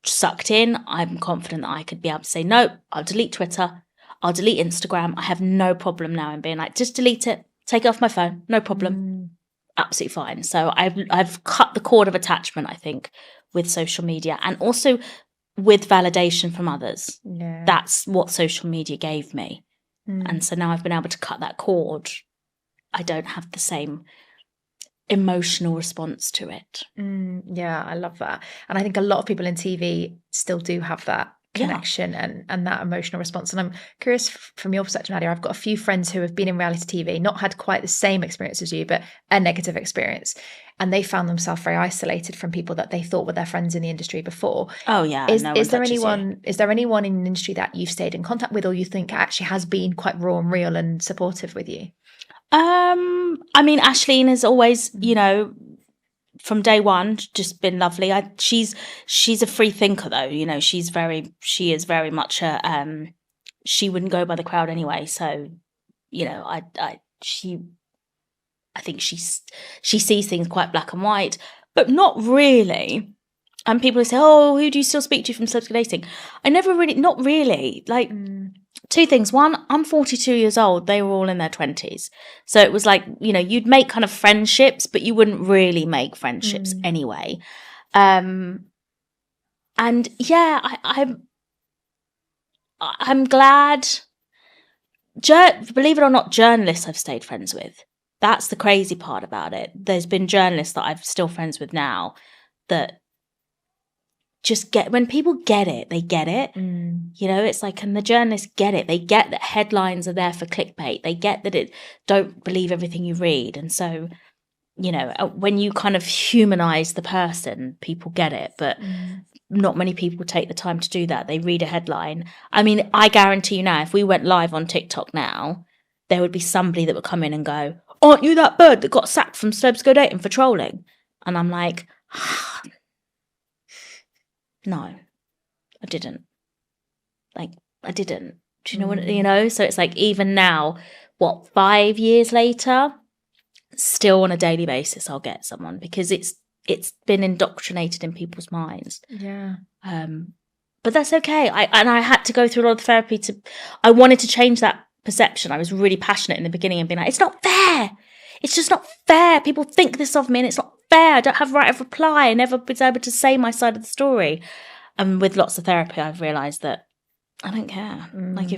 sucked in, I'm confident that I could be able to say, no, I'll delete Twitter, I'll delete Instagram. I have no problem now in being like, just delete it, take it off my phone, no problem. Absolutely fine. So I've cut the cord of attachment, I think, with social media, and also with validation from others. Yeah. That's what social media gave me. And so now I've been able to cut that cord. I don't have the same emotional response to it. Yeah, I love that. And I think a lot of people in TV still do have that connection and that emotional response. And I'm curious from your perspective, Nadia, I've got a few friends who have been in reality TV, not had quite the same experience as you, but a negative experience. And they found themselves very isolated from people that they thought were their friends in the industry before. Oh yeah. Is there anyone in the industry that you've stayed in contact with, or you think actually has been quite raw and real and supportive with you? I mean, Aisling is always, from day one, just been lovely. She's a free thinker though, she is very much she wouldn't go by the crowd anyway. So, I think she sees things quite black and white, but not really. And people say, oh, who do you still speak to from Celebs Go Dating? Not really. Like, two things. One, I'm 42 years old. They were all in their 20s. So it was like, you'd make kind of friendships, but you wouldn't really make friendships anyway. And yeah, I'm glad. Believe it or not, journalists I've stayed friends with. That's the crazy part about it. There's been journalists that I'm still friends with now that just when people get it, they get it. It's like, and the journalists get it. They get that headlines are there for clickbait. They get that don't believe everything you read. And so, when you kind of humanize the person, people get it. But not many people take the time to do that. They read a headline. I mean, I guarantee you now, if we went live on TikTok now, there would be somebody that would come in and go, aren't you that bird that got sacked from Celebs Go Dating for trolling? And I'm like, no, I didn't. Like, I didn't. Do you know what, So it's like, even now, 5 years later, still on a daily basis, I'll get someone, because it's been indoctrinated in people's minds. Yeah. But that's okay. I had to go through a lot of therapy I wanted to change that perception. I was really passionate in the beginning and being like, it's not fair. It's just not fair. People think this of me and it's not fair. I don't have right of reply. I never was able to say my side of the story. And with lots of therapy, I've realised that I don't care. Like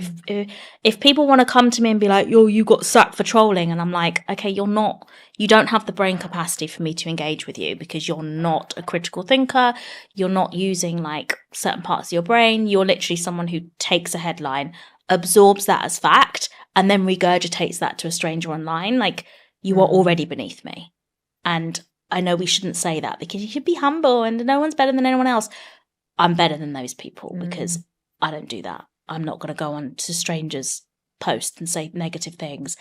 if people want to come to me and be like, yo, you got sacked for trolling, and I'm like, okay, you don't have the brain capacity for me to engage with you because you're not a critical thinker. You're not using like certain parts of your brain. You're literally someone who takes a headline, absorbs that as fact, and then regurgitates that to a stranger online. Like, you are already beneath me. And I know we shouldn't say that because you should be humble and no one's better than anyone else. I'm better than those people because I don't do that. I'm not going to go on to strangers' posts and say negative things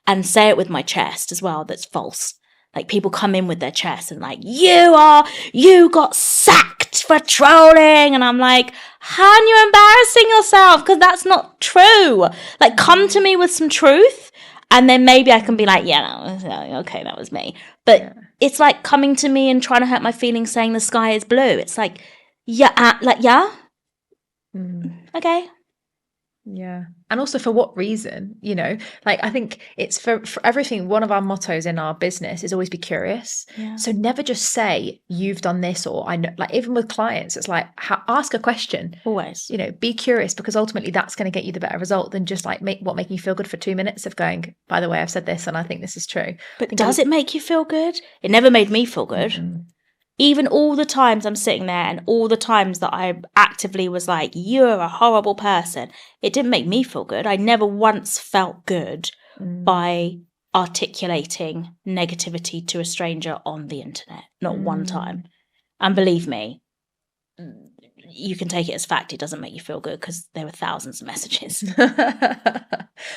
and say it with my chest as well. That's false. Like, people come in with their chest and like, you got sacked for trolling. And I'm like, how are you embarrassing yourself? Because that's not true. Like, come to me with some truth. And then maybe I can be like, yeah, no, okay, that was me. But it's like coming to me and trying to hurt my feelings saying the sky is blue. It's like, okay. Yeah. And also, for what reason? Like, I think it's for everything. One of our mottos in our business is always be curious. Yeah. So never just say you've done this, or I know, like, even with clients, it's like, ask a question. Always. Be curious, because ultimately that's going to get you the better result than just like making you feel good for 2 minutes of going, by the way, I've said this and I think this is true. But does it make you feel good? It never made me feel good. Mm-hmm. Even all the times I'm sitting there and all the times that I actively was like, you're a horrible person, it didn't make me feel good. I never once felt good by articulating negativity to a stranger on the internet. Not one time. And believe me, you can take it as fact. It doesn't make you feel good because there were thousands of messages.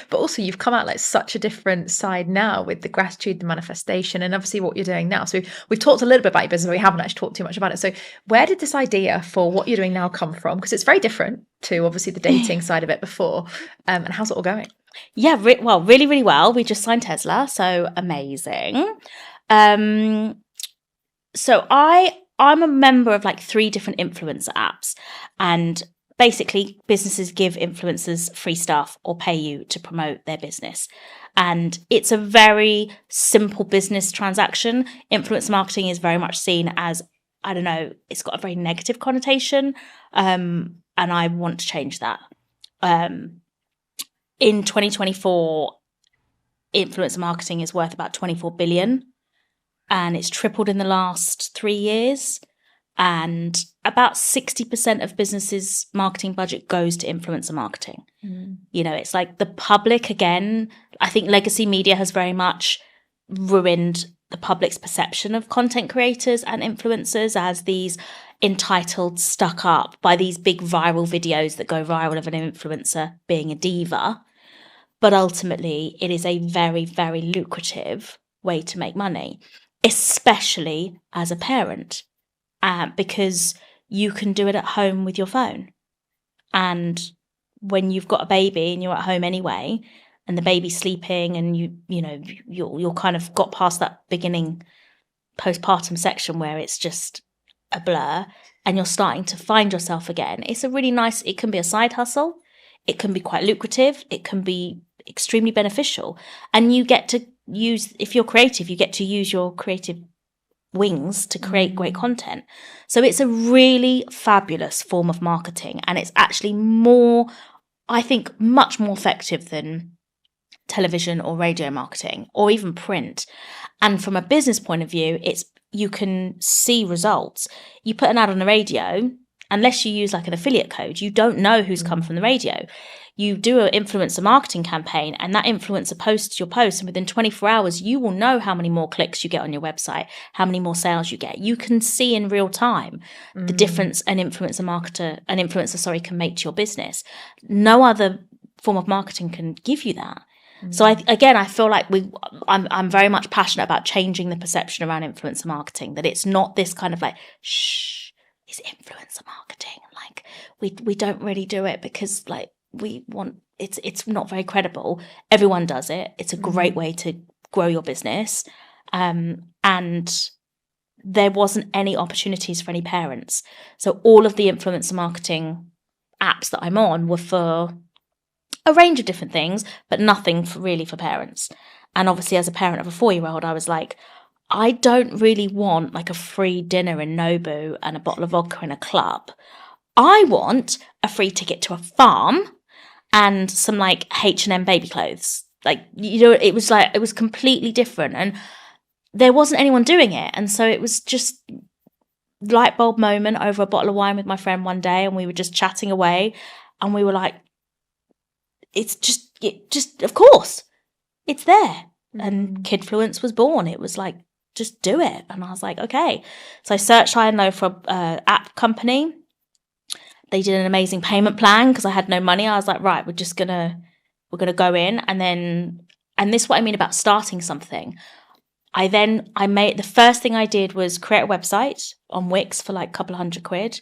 But also, you've come out like such a different side now with the gratitude, the manifestation, and obviously what you're doing now. So we've talked a little bit about your business, but we haven't actually talked too much about it. So where did this idea for what you're doing now come from? Because it's very different to obviously the dating side of it before. And how's it all going? Yeah, really, really well. We just signed Tesla, so amazing. So I'm a member of like 3 different influencer apps, and basically businesses give influencers free stuff or pay you to promote their business. And it's a very simple business transaction. Influencer marketing is very much seen as, I don't know, it's got a very negative connotation. And I want to change that. In 2024, influencer marketing is worth about 24 billion. And it's tripled in the last 3 years. And about 60% of businesses' marketing budget goes to influencer marketing. It's like the public, again, I think legacy media has very much ruined the public's perception of content creators and influencers as these entitled, stuck up by these big viral videos that go viral of an influencer being a diva. But ultimately, it is a very, very lucrative way to make money, especially as a parent, because you can do it at home with your phone. And when you've got a baby and you're at home anyway, and the baby's sleeping, and you're kind of got past that beginning postpartum section where it's just a blur, and you're starting to find yourself again. It's a really nice. It can be a side hustle. It can be quite lucrative. It can be extremely beneficial, and you get to use, if you're creative, you get to use your creative wings to create great content. So it's a really fabulous form of marketing, and it's actually more, I think, much more effective than television or radio marketing or even print. And from a business point of view, you can see results. You put an ad on the radio, unless you use like an affiliate code, you don't know who's come from the radio. You do an influencer marketing campaign, and that influencer posts your post, and within 24 hours, you will know how many more clicks you get on your website, how many more sales you get. You can see in real time the difference an influencer can make to your business. No other form of marketing can give you that. So I feel like I'm very much passionate about changing the perception around influencer marketing, that it's not this kind of like, shh, it's influencer marketing. Like we don't really do it because like it's not very credible. Everyone does it. It's a great way to grow your business. And there wasn't any opportunities for any parents. So all of the influencer marketing apps that I'm on were for a range of different things, but nothing really for parents. And obviously, as a parent of a 4-year-old, I was like, I don't really want like a free dinner in Nobu and a bottle of vodka in a club. I want a free ticket to a farm and some like H&M baby clothes. Like, you know, it was completely different, and there wasn't anyone doing it. And so it was just light bulb moment over a bottle of wine with my friend one day, and we were just chatting away, and we were like, it just of course it's there. And Kidnfluence was born. It was like, just do it. And I was like, okay. So I searched high and low for an app company. They did an amazing payment plan because I had no money. I was like, right, we're gonna go in, and this is what I mean about starting something. The first thing I did was create a website on Wix for like a couple of £100.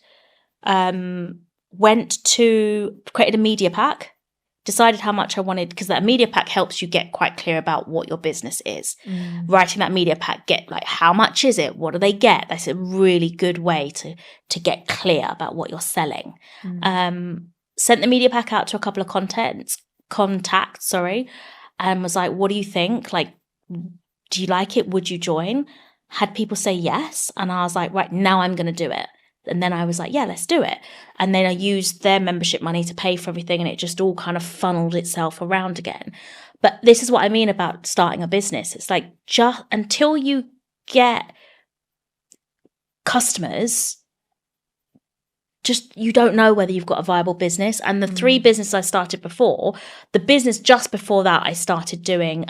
Created a media pack, decided how much I wanted, because that media pack helps you get quite clear about what your business is. Writing that media pack, get like, how much is it? What do they get? That's a really good way to get clear about what you're selling. Sent the media pack out to a couple of contacts, and was like, what do you think? Like, do you like it? Would you join? Had people say yes. And I was like, right, now I'm going to do it. And then I was like, yeah, let's do it. And then I used their membership money to pay for everything, and it just all kind of funneled itself around again. But this is what I mean about starting a business. It's like, just until you get customers, just, you don't know whether you've got a viable business. And the 3 businesses I started before, the business just before that, I started doing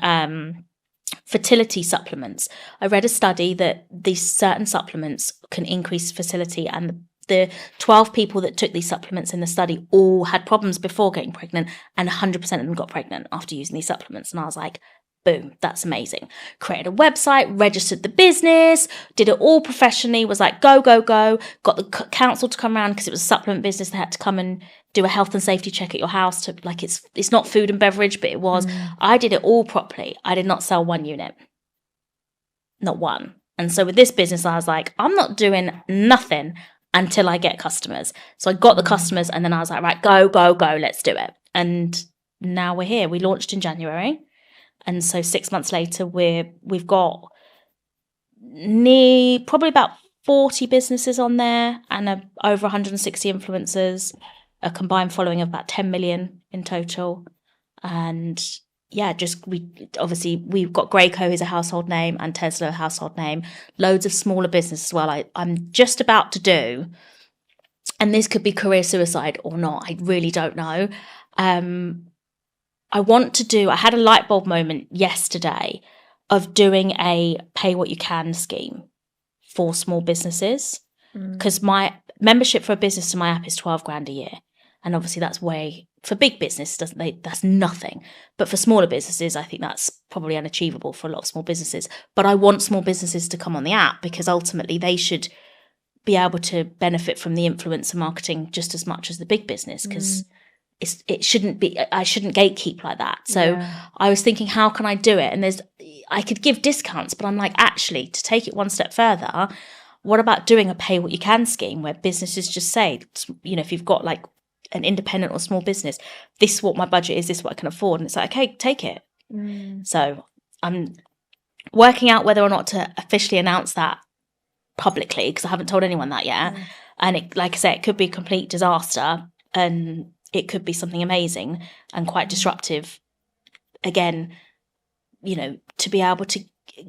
fertility supplements. I read a study that these certain supplements can increase fertility, and the 12 people that took these supplements in the study all had problems before getting pregnant, and 100% of them got pregnant after using these supplements. And I was like, boom, that's amazing. Created a website, registered the business, did it all professionally, was like, go. Got the council to come around because it was a supplement business. They had to come and do a health and safety check at your house to, like, it's not food and beverage, but it was. I did it all properly. I did not sell one unit. Not one. And so with this business, I was like, I'm not doing nothing until I get customers. So I got the customers, and then I was like, right, go, let's do it. And now we're here. We launched in January. And so 6 months later, we've got probably about 40 businesses on there, and over 160 influencers, a combined following of about 10 million in total. And yeah, we've got Graco, who's a household name, and Tesla, a household name, loads of smaller business as well. I'm just about to do, and this could be career suicide or not, I really don't know. I had a light bulb moment yesterday of doing a pay what you can scheme for small businesses, because my membership for a business to my app is 12 grand a year. And obviously that's for big business, that's nothing. But for smaller businesses, I think that's probably unachievable for a lot of small businesses. But I want small businesses to come on the app, because ultimately they should be able to benefit from the influencer marketing just as much as the big business, because it shouldn't be, I shouldn't gatekeep like that. So I was thinking, how can I do it? And I could give discounts, but I'm like, actually, to take it one step further, what about doing a pay what you can scheme where businesses just say, you know, if you've got like an independent or small business, this is what my budget is, this is what I can afford. And it's like, okay, take it. So I'm working out whether or not to officially announce that publicly, because I haven't told anyone that yet. And like I say, it could be a complete disaster, and it could be something amazing and quite disruptive. Again, you know, to be able to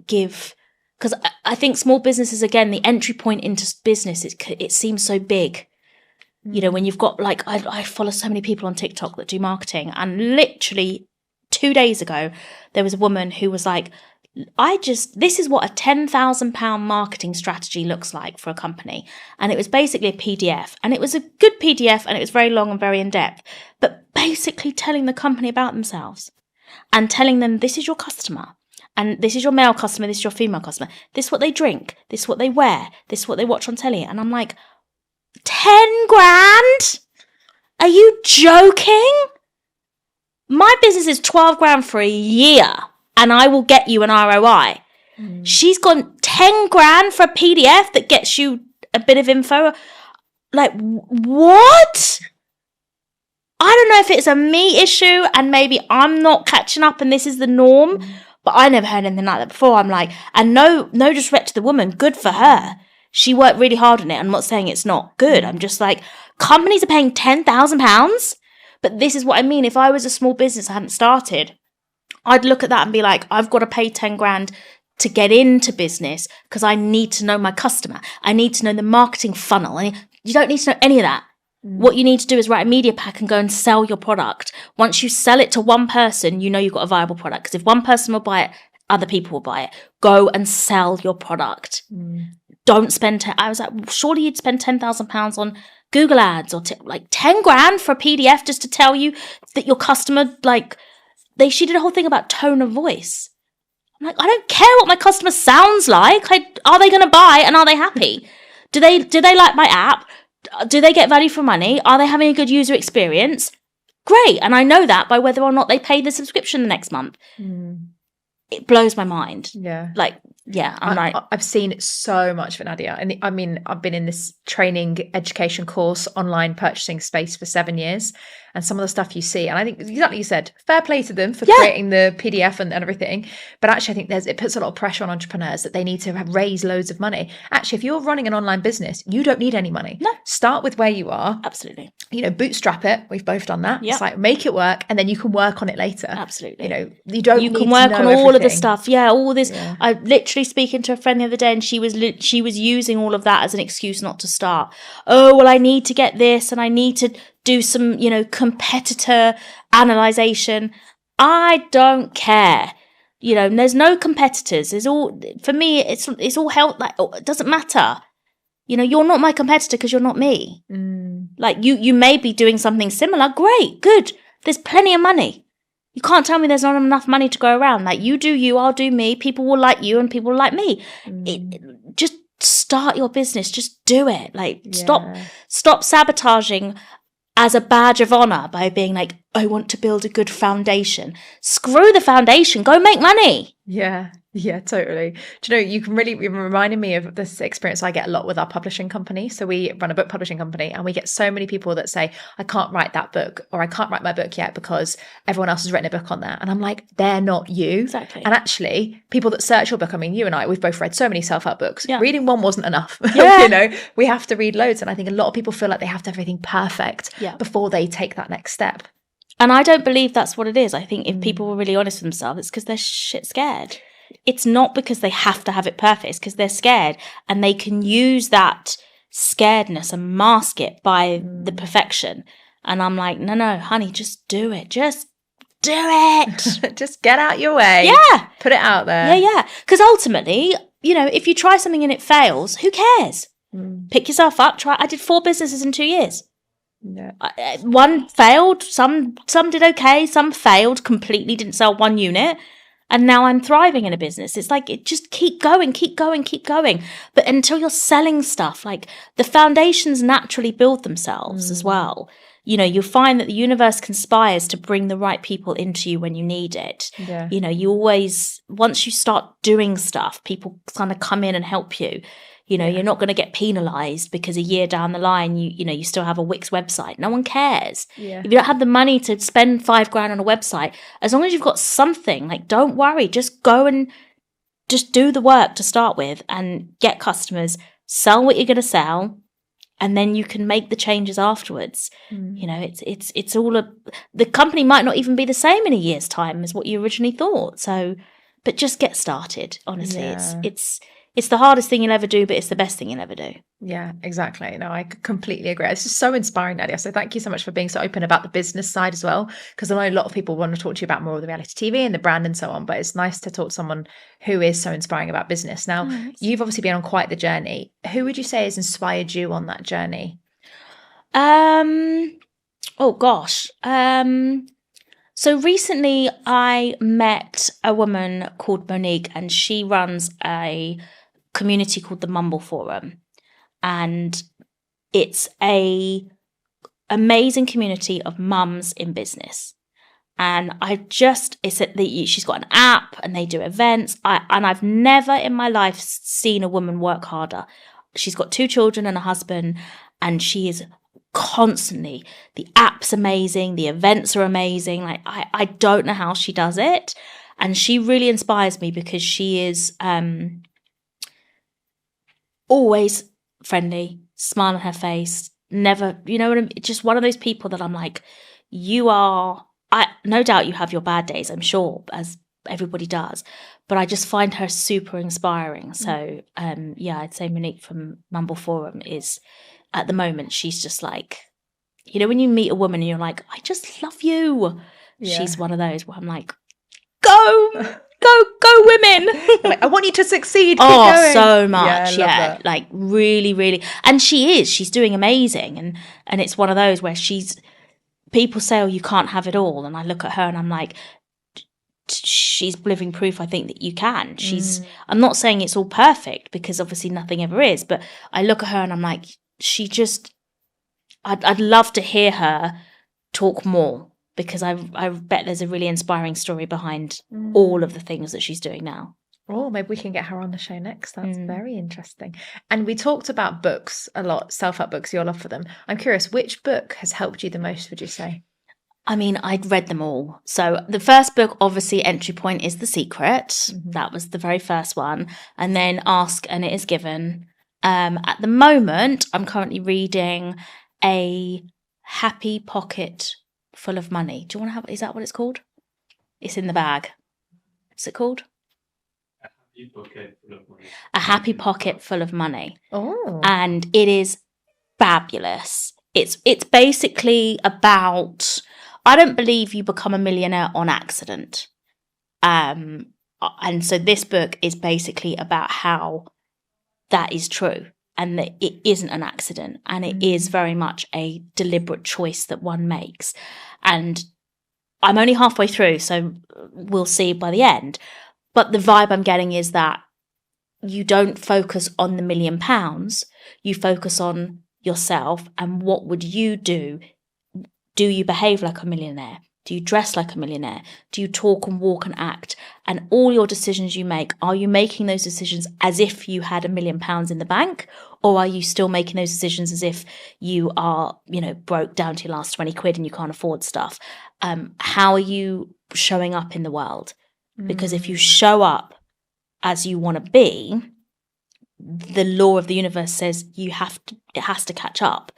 give, because I think small businesses, again, the entry point into business, it seems so big. You know, when you've got like, I follow so many people on TikTok that do marketing, and literally 2 days ago, there was a woman who was like, this is what a £10,000 marketing strategy looks like for a company. And it was basically a PDF, and it was a good PDF, and it was very long and very in depth, but basically telling the company about themselves and telling them, this is your customer, and this is your male customer, this is your female customer, this is what they drink, this is what they wear, this is what they watch on telly. And I'm like, 10 grand? Are you joking? My business is 12 grand for a year, and I will get you an ROI. She's gone 10 grand for a PDF that gets you a bit of info. Like, what? I don't know if it's a me issue and maybe I'm not catching up and this is the norm, but I never heard anything like that before. I'm like, and no disrespect to the woman, good for her. She worked really hard on it. I'm not saying it's not good. I'm just like, companies are paying £10,000. But this is what I mean. If I was a small business, I hadn't started, I'd look at that and be like, I've got to pay 10 grand to get into business because I need to know my customer. I need to know the marketing funnel. You don't need to know any of that. What you need to do is write a media pack and go and sell your product. Once you sell it to one person, you know you've got a viable product. Because if one person will buy it, other people will buy it. Go and sell your product. Don't spend, I was like, surely you'd spend £10,000 on Google ads or like 10 grand for a PDF just to tell you that your customer, like, she did a whole thing about tone of voice. I'm like, I don't care what my customer sounds like. Are they going to buy and are they happy? Do they like my app? Do they get value for money? Are they having a good user experience? Great. And I know that by whether or not they pay the subscription the next month. It blows my mind. Yeah. Like, yeah, I've seen so much for Nadia. And I mean, I've been in this training education course, online purchasing space for 7 years. And some of the stuff you see, and I think exactly you said, fair play to them for creating the PDF and everything. But actually, I think it puts a lot of pressure on entrepreneurs that they need to raise loads of money. Actually, if you're running an online business, you don't need any money. No. Start with where you are. Absolutely. Bootstrap it. We've both done that. Yep. It's like, make it work and then you can work on it later. Absolutely. You don't you need can work to on know all of the everything. stuff. Yeah, all this. Yeah. I literally speaking to a friend the other day, and she was using all of that as an excuse not to start. Oh, well, I need to get this, and I need to do some, competitor analyzation. I don't care. There's no competitors. It's all, for me, it's all held like, it doesn't matter. You're not my competitor because you're not me. Like you may be doing something similar. Great, good. There's plenty of money. You can't tell me there's not enough money to go around. Like, you do you, I'll do me. People will like you and people will like me. Just start your business. Just do it. Like, stop sabotaging as a badge of honor by being like, I want to build a good foundation. Screw the foundation. Go make money. Yeah, totally. Do you can really, you're reminding me of this experience I get a lot with our publishing company. So we run a book publishing company, and we get so many people that say, I can't write that book, or I can't write my book yet because everyone else has written a book on that. And I'm like, they're not you. Exactly. And actually, people that search your book, I mean, you and I, we've both read so many self-help books. Yeah. Reading one wasn't enough. Yeah. We have to read loads. And I think a lot of people feel like they have to have everything perfect before they take that next step. And I don't believe that's what it is. I think if people were really honest with themselves, it's because they're shit scared. It's not because they have to have it perfect. It's because they're scared, and they can use that scaredness and mask it by the perfection. And I'm like, no, honey, just do it. Just do it. Just get out your way. Yeah. Put it out there. Yeah. Because ultimately, if you try something and it fails, who cares? Pick yourself up. Try. I did 4 businesses in 2 years. Yeah. One failed. Some did okay. Some failed completely. Didn't sell 1 unit. And now I'm thriving in a business. It's like, just keep going. But until you're selling stuff, like, the foundations naturally build themselves as well. You'll find that the universe conspires to bring the right people into you when you need it. Yeah. You always, once you start doing stuff, people kind of come in and help you. You're not going to get penalized because a year down the line, you still have a Wix website. No one cares. Yeah. If you don't have the money to spend £5,000 on a website, as long as you've got something, like, don't worry, just go and just do the work to start with and get customers, sell what you're going to sell, and then you can make the changes afterwards. It's all the company might not even be the same in a year's time as what you originally thought. So, but just get started. Honestly, it's the hardest thing you'll ever do, but it's the best thing you'll ever do. Yeah, exactly. No, I completely agree. It's just so inspiring, Nadia. So thank you so much for being so open about the business side as well, because I know a lot of people want to talk to you about more of the reality TV and the brand and so on, but it's nice to talk to someone who is so inspiring about business. Now, you've obviously been on quite the journey. Who would you say has inspired you on that journey? Oh gosh. So recently I met a woman called Monique, and she runs a community called the Mumble Forum, and it's a amazing community of mums in business. And she's got an app and they do events. I've never in my life seen a woman work harder. She's got 2 children and a husband, and she is constantly, the app's amazing, the events are amazing. Like, I don't know how she does it. And she really inspires me because she is always friendly, smile on her face, never, you know what I mean? Just one of those people that I'm like, no doubt you have your bad days, I'm sure, as everybody does, but I just find her super inspiring. So, I'd say Monique from Mumble Forum is, at the moment, she's just like, you know, when you meet a woman and you're like, I just love you. Yeah. She's one of those where I'm like, go women. Like, I want you to succeed. Oh, so much. Yeah. Like really, really. And she's doing amazing. And it's one of those where people say, oh, you can't have it all. And I look at her and I'm like, she's living proof, I think, that you can. I'm not saying it's all perfect, because obviously nothing ever is, but I look at her and I'm like, I'd love to hear her talk more, because I bet there's a really inspiring story behind all of the things that she's doing now. Oh, maybe we can get her on the show next. That's very interesting. And we talked about books a lot, self-help books, your love for them. I'm curious, which book has helped you the most, would you say? I mean, I'd read them all. So the first book, obviously, entry point is The Secret. Mm-hmm. That was the very first one. And then Ask and It Is Given. At the moment, I'm currently reading A Happy Pocket Full of Money. Do you want to have, is that what it's called? It's in the bag. What's it called? A Happy Pocket Full of Money. A Happy Pocket Full of Money. Oh. And it is fabulous. It's basically about, I don't believe you become a millionaire on accident. And so this book is basically about how that is true, and that it isn't an accident, and it is very much a deliberate choice that one makes. And I'm only halfway through, so we'll see by the end. But the vibe I'm getting is that you don't focus on the £1 million, you focus on yourself and what would you do. Do you behave like a millionaire? Do you dress like a millionaire? Do you talk and walk and act? And all your decisions you make, are you making those decisions as if you had £1 million in the bank? Or are you still making those decisions as if you are, broke down to your last 20 quid and you can't afford stuff? How are you showing up in the world? Because if you show up as you want to be, the law of the universe says it has to catch up.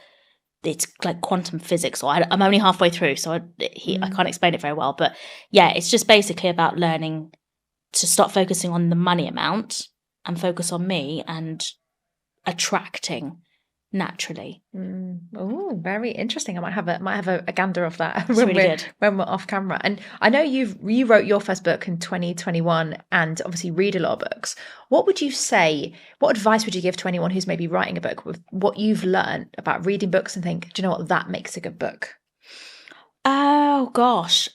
It's like quantum physics. So I'm only halfway through, so I can't explain it very well. But yeah, it's just basically about learning to stop focusing on the money amount and focus on me and attracting naturally. Oh, very interesting. I might have a gander of that when we're off camera. And I know you wrote your first book in 2021 and obviously read a lot of books. What advice would you give to anyone who's maybe writing a book with what you've learned about reading books and think, do you know what, that makes a good book? Oh gosh,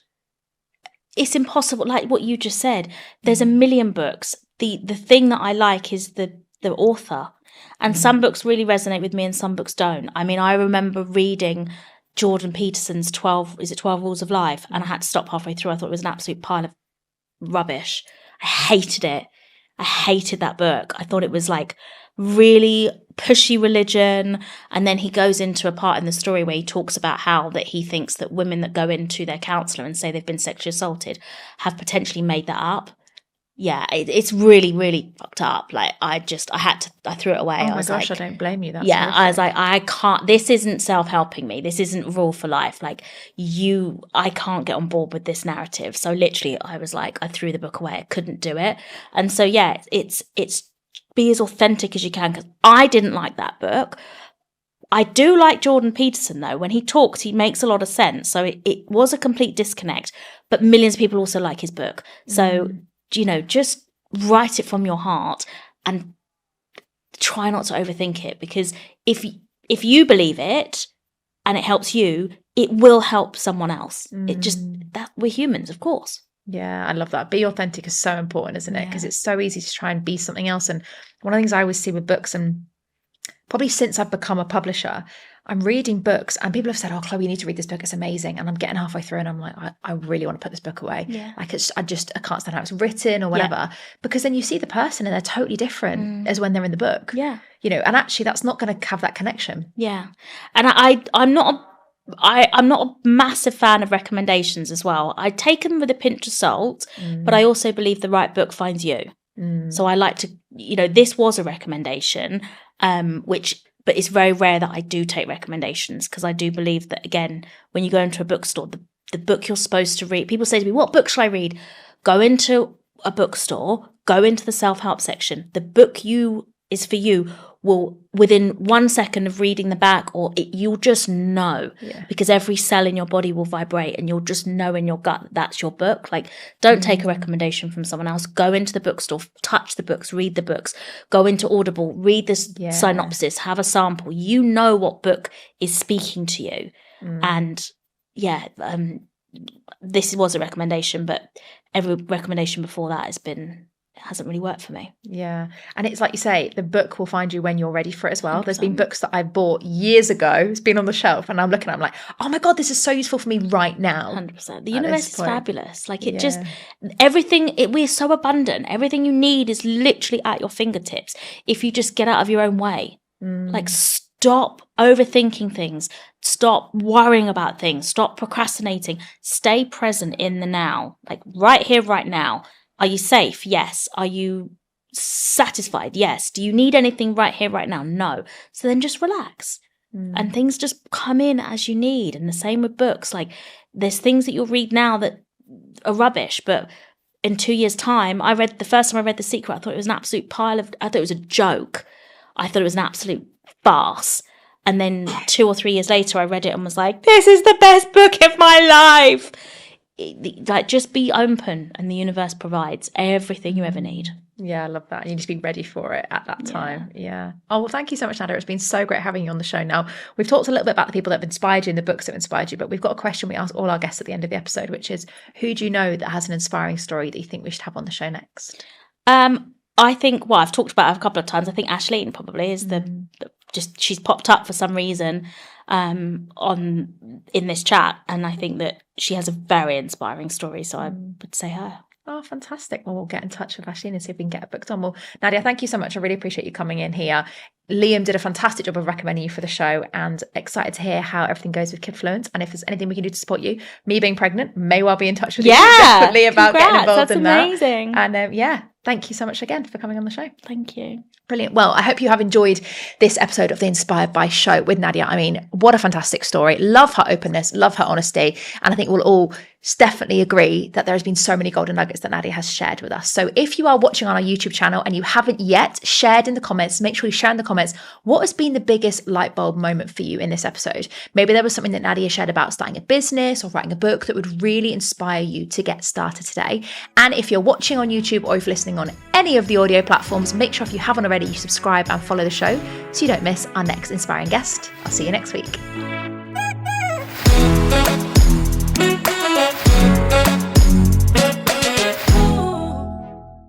it's impossible. Like what you just said, there's a million books. The thing that I like is the author. And some books really resonate with me and some books don't. I mean, I remember reading Jordan Peterson's 12 Rules of Life, and I had to stop halfway through. I thought it was an absolute pile of rubbish. I hated it. I hated that book. I thought it was like really pushy religion. And then he goes into a part in the story where he talks about how that he thinks that women that go into their counsellor and say they've been sexually assaulted have potentially made that up. Yeah, it's really, really fucked up. Like I threw it away. Oh my gosh, I don't blame you. That's yeah, horrific. I was like, I can't, this isn't self-helping me. This isn't rule for life. Like I can't get on board with this narrative. So literally I was like, I threw the book away. I couldn't do it. And so, yeah, it's be as authentic as you can, because I didn't like that book. I do like Jordan Peterson though. When he talks, he makes a lot of sense. So it was a complete disconnect, but millions of people also like his book. So, just write it from your heart and try not to overthink it, because if you believe it and it helps you, it will help someone else. It just, that we're humans, of course. Yeah, I love that. Be authentic is so important, isn't it? Because it's so easy to try and be something else. And one of the things I always see with books, and probably since I've become a publisher, I'm reading books and people have said, oh, Chloe, you need to read this book. It's amazing. And I'm getting halfway through and I'm like, I really want to put this book away. Yeah. Like I can't stand how it's written or whatever. Yeah. Because then you see the person and they're totally different as when they're in the book. Yeah. And actually that's not going to have that connection. Yeah. And I'm not a massive fan of recommendations as well. I take them with a pinch of salt, but I also believe the right book finds you. So I like to, this was a recommendation, but it's very rare that I do take recommendations, because I do believe that, again, when you go into a bookstore, the book you're supposed to read, people say to me, what book should I read? Go into a bookstore, go into the self-help section. The book is for you will, within 1 second of reading the back, you'll just know, because every cell in your body will vibrate, and you'll just know in your gut that's your book. Like, don't take a recommendation from someone else. Go into the bookstore, touch the books, read the books, go into Audible, read this synopsis, have a sample. You know what book is speaking to you. And this was a recommendation, but every recommendation before that hasn't really worked for me. Yeah. And it's like you say, the book will find you when you're ready for it as well. 100%. There's been books that I bought years ago, it's been on the shelf, and I'm looking at it, I'm like, oh my God, this is so useful for me right now. 100%. The universe is fabulous. Like, it just, everything, we're so abundant. Everything you need is literally at your fingertips if you just get out of your own way. Like, stop overthinking things. Stop worrying about things. Stop procrastinating. Stay present in the now. Like, right here, right now. Are you safe? Yes. Are you satisfied? Yes. Do you need anything right here, right now? No. So then just relax. And things just come in as you need. And the same with books. Like, there's things that you'll read now that are rubbish, but in 2 years' time, the first time I read The Secret, I thought it was an absolute I thought it was a joke. I thought it was an absolute farce. And then 2 or 3 years later, I read it and was like, this is the best book of my life. Like, just be open, and the universe provides everything you ever need. Yeah, I love that. And you just be ready for it at that time. Yeah. Oh, well, thank you so much, Nadia. It's been so great having you on the show. Now, we've talked a little bit about the people that have inspired you and the books that have inspired you, but we've got a question we ask all our guests at the end of the episode, which is, who do you know that has an inspiring story that you think we should have on the show next? I think, I've talked about her a couple of times. I think Ashleen probably is she's popped up for some reason in this chat, and I think that she has a very inspiring story, so I would say her. Oh, fantastic. Well, we'll get in touch with Ashleen and see if we can get it booked on. Well, Nadia, thank you so much. I really appreciate you coming in here. Liam did a fantastic job of recommending you for the show, and excited to hear how everything goes with Kidfluence, and if there's anything we can do to support you. Me being pregnant, may well be in touch with you definitely about getting involved in that. That's amazing. And thank you so much again for coming on the show. Thank you. Brilliant. Well, I hope you have enjoyed this episode of the Inspired by Show with Nadia. I mean, what a fantastic story. Love her openness, love her honesty. And I think we'll all definitely agree that there has been so many golden nuggets that Nadia has shared with us. So if you are watching on our YouTube channel and you haven't yet shared in the comments, make sure you share in the comments what has been the biggest light bulb moment for you in this episode. Maybe there was something that Nadia shared about starting a business or writing a book that would really inspire you to get started today. And if you're watching on YouTube or if you're listening on any of the audio platforms, make sure if you haven't already, you subscribe and follow the show so you don't miss our next inspiring guest. I'll see you next week.